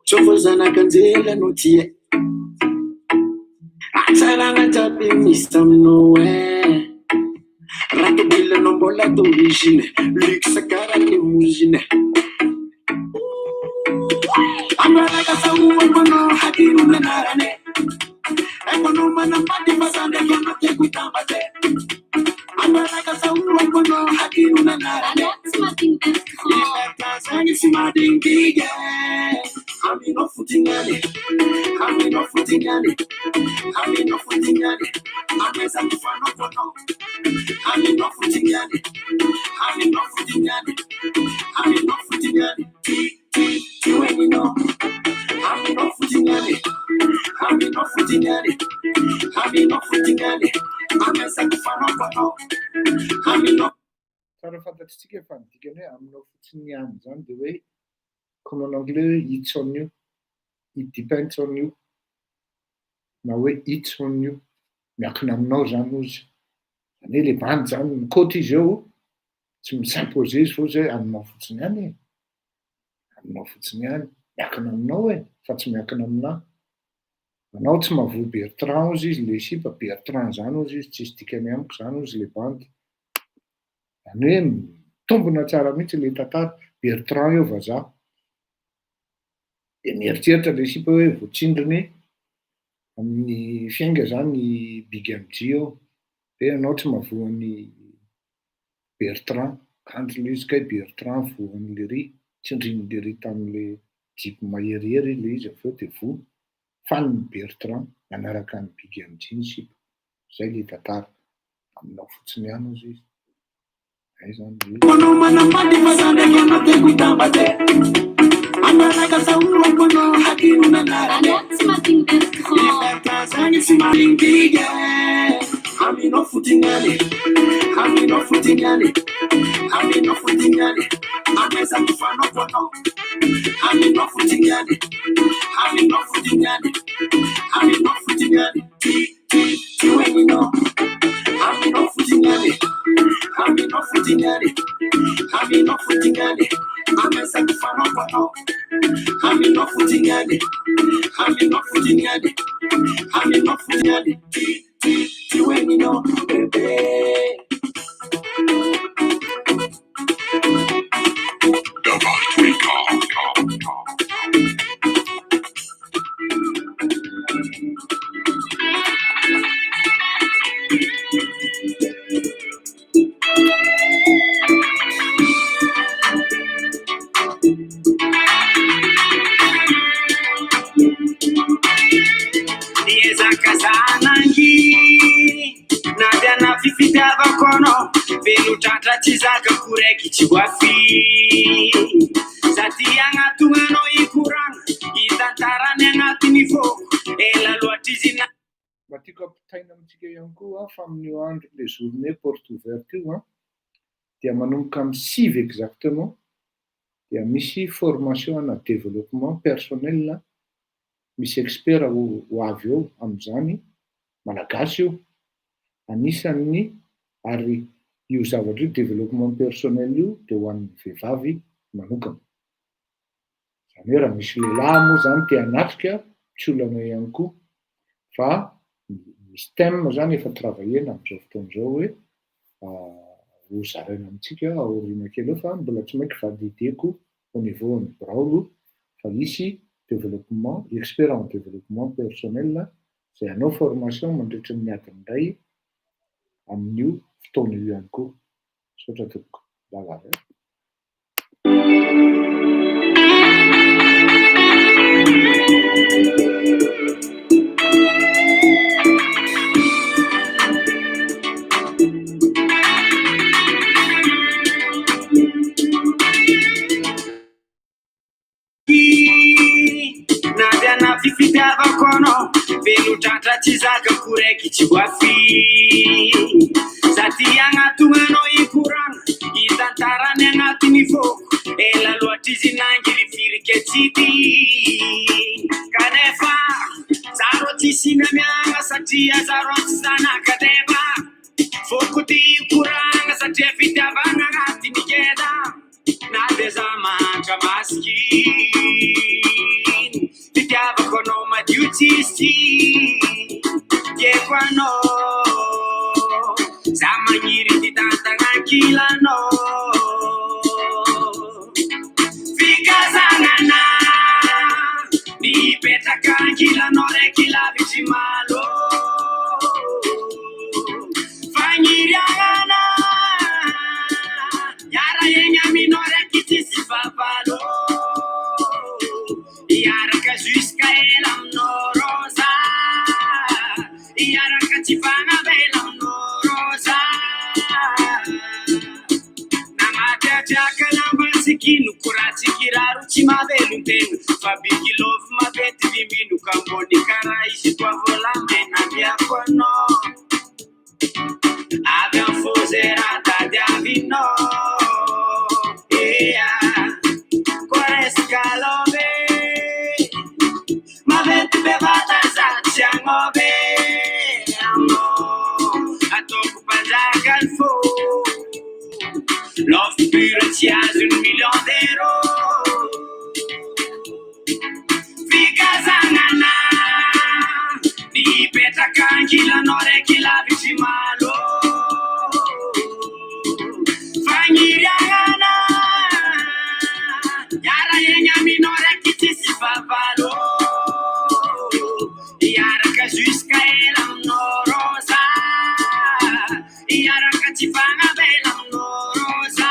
Chofozana kanzela notie. Atsarana tabi misam nowhere. Rakebile nombola d'origine. Luxe cara limousine. I'm like a woman, how do you know? I want no man, I'm party for Sunday, I'm not take with them, but I'm like a woman, how do you know? I'm not smarting and it's mad in big. I'm in no footing at it. I'm in no footing at it. I'm in no footing at it. I'm as a fan of one. I'm in no footing at it. I'm in no footing at it. I'm in no footing at it. You ain't know. I'm in no footing at it. I'm in no footing at it. I'm in no footing at it. I'm as a fan of one. I'm in no. Fantastic fan. You know, I'm not footing on the way. Come on, it's on you. It depends on you. Now, it's on you. I'm not Janus. And ele band zany cotige eo tsy misimposer fo zay aminao fotsiny ihany aminao fotsiny ihany miakina aminao fa tsy miakina aminahy anao tsy mavoa Bertrand ozy izy le sipa Bertrand zany ozy izy tsisy dikany amiko zany ozy le bandy zany hoe mitombona tsara mihitsy le tantara Bertrand eo vazaha de mieritreritra le sipa hoe voatsindriny amin'ny fiainga zany Big MG eo de anao tsy mavoan'ny Bertrand kanjo le izy kay Bertrand voan'le ry tsindrin'le ry tamin'le jipe maherihery le izy aveo de voa fanny Bertrand manaraka ny Big MG ny sipa zay le tantara aminao fotsiny ihany ozy izy ay zany I'm in no footing at it. I'm in no footing at it. I'm in no footing at it. I'm as a fan of one. I'm in no footing at it. I'm in no footing at it. I'm in no footing at it. You ain't know. I'm in no footing at it. I'm in no footing at it. I'm in no footing at it. I'm as a fan of one. I'm in no footing at it. I'm in no footing at it. I'm in no footing at it. You ain't know, baby. Velutratratsizaka kuraiky tsy voafy sady agnaton'ny anao ikoragna hitantarany agnatiny foko ela loatra izy na mba tiako ampitaina amintsika ihany koa fa amin'io andro le journée porte ouverte io dia manomboka amin'ny 6 exactement dia misy formation ana développement personnel misy expert ho avy eo amin'izany malagasy io anisan'ny ary io zavatra io développement personnel io dia ho an'ny vehivavy manokana zany hoe raha misy lehilahy moa zany te hanatrika tsy olana ihany koa fa misy thème zany efa travaillena amin'izao fotoan'izao hoe ho zaraina amintsika aoriana kely eo fa mbola tsy mainky valideko au niveau ny braolo fa misy développement expert en développement personnel zay anao formation mandritra ny adiny iray amin'io fotoana io ihany koa sotra toko lavavy fifitiavako anao velotratratsizaka kuraiky tsy voafy sady agnaton'ny anao ikoragna hitantarany agnatiny foko ela loatra izy nangirifiriky atsidy kanefa zaro tsisy miamiagna satria zaro tsy zanakadeva foko ty ikoragna satria fitiavana agnatiny keda na de za mantra masiky fitiavako anao madio tsisy tieko anao za magniry ty tantagnakilanao fikazanana nipetraka ankilanao raiky lavitry malo fagniryagana yara egny aminao raiky tsisy vavalo iaraka jusqu'à ela aminao rosa iaraka tsy fagnavela aminao rosa namatriatriaka lambatsiky nokoratsy kiraro tsy mavelon-tegna fa biky lovy mavety viminoka ambony karaha izy toa volamena miako anao avy am fozerantady avinao ea koresaka love mavety bevata zatsy agnove ataoko mpanjakany fô l'offre pure tsy azo 1 million d'euros fikazanana nipetraka ankilanao raiky lavitry malo fagniryagana yara egny aminao raiky tsisy vavalo iaraka jusqu'à ela aminao rosa iaraka tsy fagnavela aminao rosa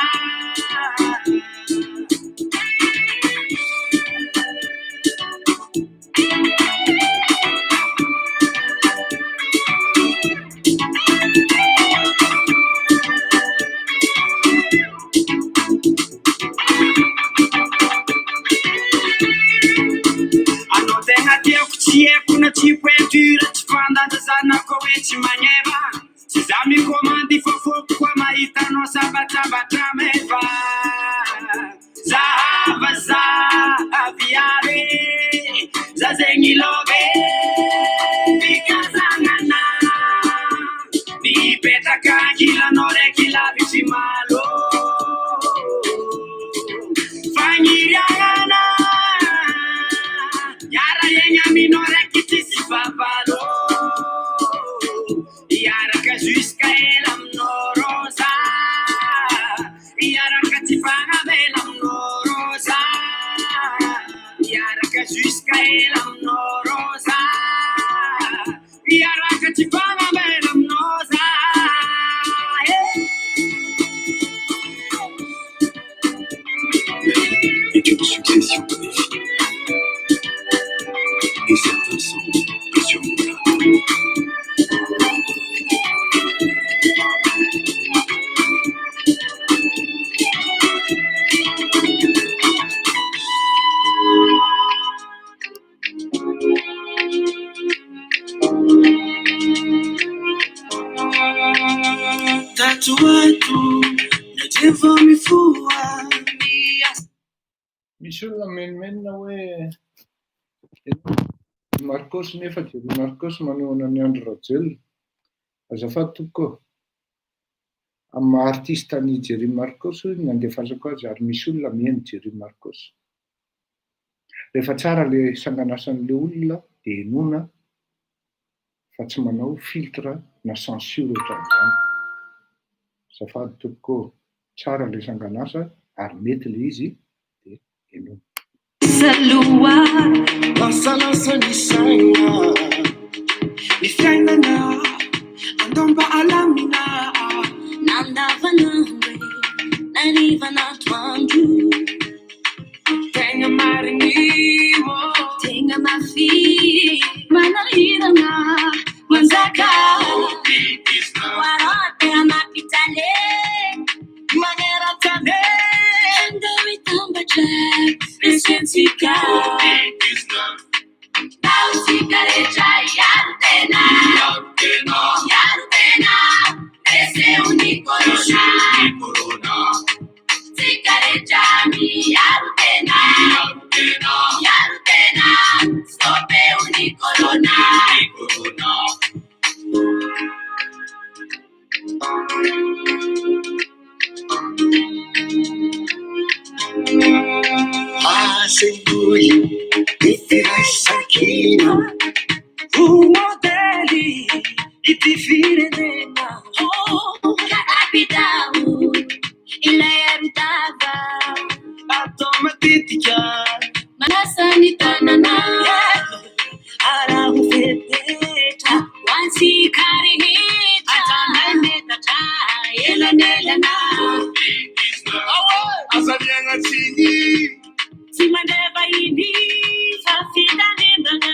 anao tegna tiako tsy haiko na tsy pointure tsy fandandazanako hoe tsy magneva tsy za mikomandy fa foko koa mahitanao sabatrabatra meva zahava za aviave za zegny love fikazanana nipetraka ankilanao raiky lavitry malo fagniryagana yara egny aminao raiky tsisy vavalo iaraka jusqu'à ela aminao rosa iaraka tsy fagnavela aminao rosa jusqu'à Elam Rosa. Piara que tu vas Elam Rosa. Est une succession de défis. Et certains semblent insurmontables. Misy olona menomenina hoe Marcos nefa Jerry Marcos manehoana ny Andro Rajoelina. Azafady tokoa. Amin'ny maha artista ny Jerry Marcos nandefasako azy ary misy olona mihaino Jerry Marcos. Rehefa tsara le sanganasan'le olona dia henoina fa tsy manao filtre na censure ohatran'izany. Azafady tokoa, tsara le sanganasa ary mety le izy dia henoina. Salua, masalasa ni saina, ni fiainana, andomba alamina, nandavanambe, nanivana twandu, tenga marinimo, tenga mafi, manahirana, manzaka, warote amapitale, manera tane, andawi tambacha. Presencia, Tau sigarecha yartena, yartena, ese único corona, sigarecha mi yartena, yartena, stope único corona. Segui e tirai sakina, Umodeli e ti firena, oh, capitao, il erudava, automatica, manasani tanana, ara ufeteta, wansi karinita, ataneneta, elanelana, azalianga chini. Simaneva ini, fafida nembana,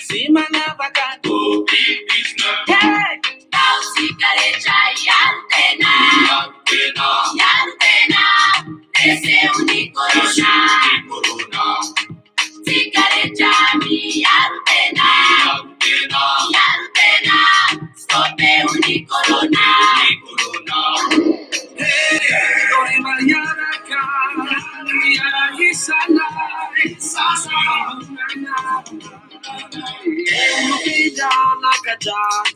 simaneva kato. Hey, tau sigarecha yartena, yartena, ese único corona, sigarecha mi yartena, yartena, stope único corona. Hey, Mariana.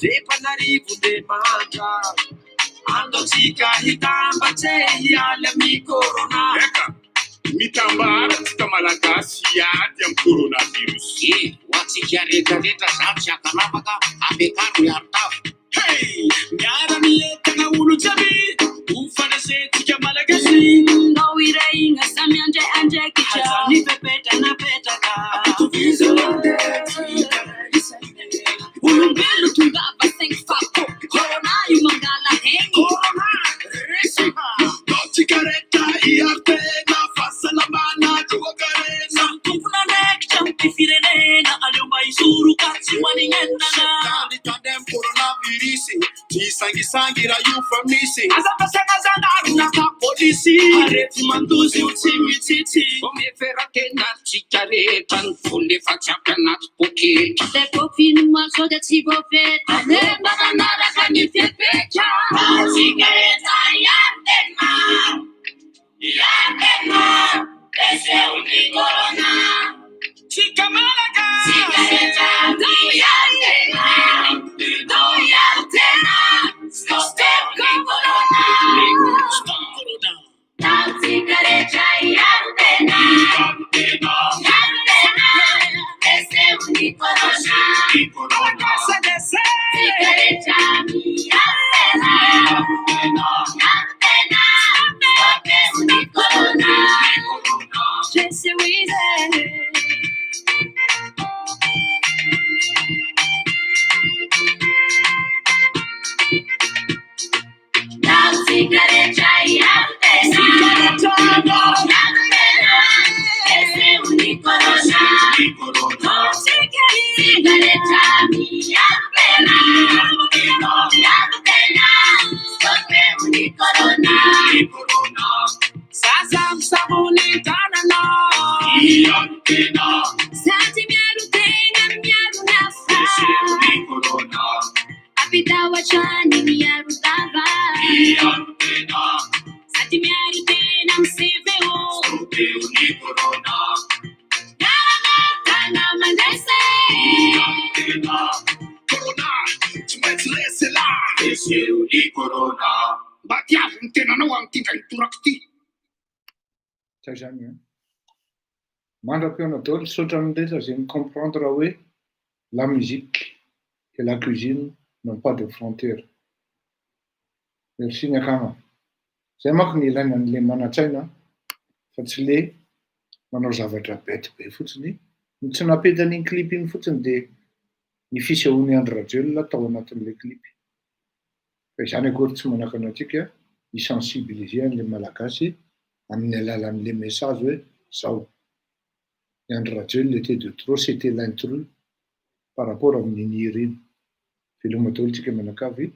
Depanarivo de manda, ando chica hitamba chehi ala mi corona. Eka, mitambara tsika malagasy iady amin'ny coronavirus. Watsikiareta zavy akanavaka ambekano miaro tavo. Hey, miara mietana olo jiaby, ufanasetsika malagasy. No ireigna samy andraikicha, hazani pepetana petaka. Atoviza olombelo tongava saingy fako, corona io mangala heny. Corona, resima, Sigaretta iartena, fahasalamana joakarena. tompona naikitra mity firenena, aleo mba izoro ka tsy hoaninenana. Tandem coronavirus, tisangisangi ra io fa misy. Azapasakazanarona ka polisy, arety mandozy io tsy mitsitsy. Omeferakena tsika rehetra ny vola efa tsy ampy anaty poketra. Le copine maso dia tsy voafetra, mba manaraka ny fepetra. Sigareta yartena, yartena, ese único corona. Chica malaga, sigareta yartena, yartena, stope corona. Tau sigareta yartena, yartena, ese único corona. Sigareta yartena, yartena, stope único corona. Je suis Sigaretta iartena, esse uni corona, non si chiami sigaretta iartena, esse uni corona, sasam sabuni tanana, iartena, sati miarutena miarunafa, esse uni corona, apita wachani miarutava, iartena, sati miarutena msiveo, uni corona, kana mandese, iartena, corona, ci metti lesse là, esse uni corona, battiamo un tenano antiventurakti. Zay zany a. Mandram-piona daholo saotra amin'ireny zay comprendre hoe la musique et la cuisine n'ont pas de frontières. Merci ny akama. Zay manko ny ilaina an'le mana-tsaina fa tsy le manao zavatra bête be fotsiny. Ny tsy napety an'iny clip iny fotsiny de ny fisehoany Andry Rajoelina tao anatin'le clip. Fa izany akory tsy manakana antsika hisensibiliser an'le malagasy amin'ny alalan'le message hoe zao. Ny Andry Rajoelina était de trop, c'était l'intrus par rapport amin'iny hira iny. Veloma daholo tsika mianakavy,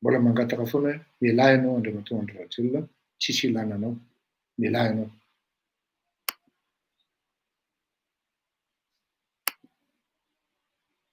mbola mangataka foana hoe mialahy ianao Andriamatoa Andry Rajoelina, tsisy ilana anao, mialahy ianao.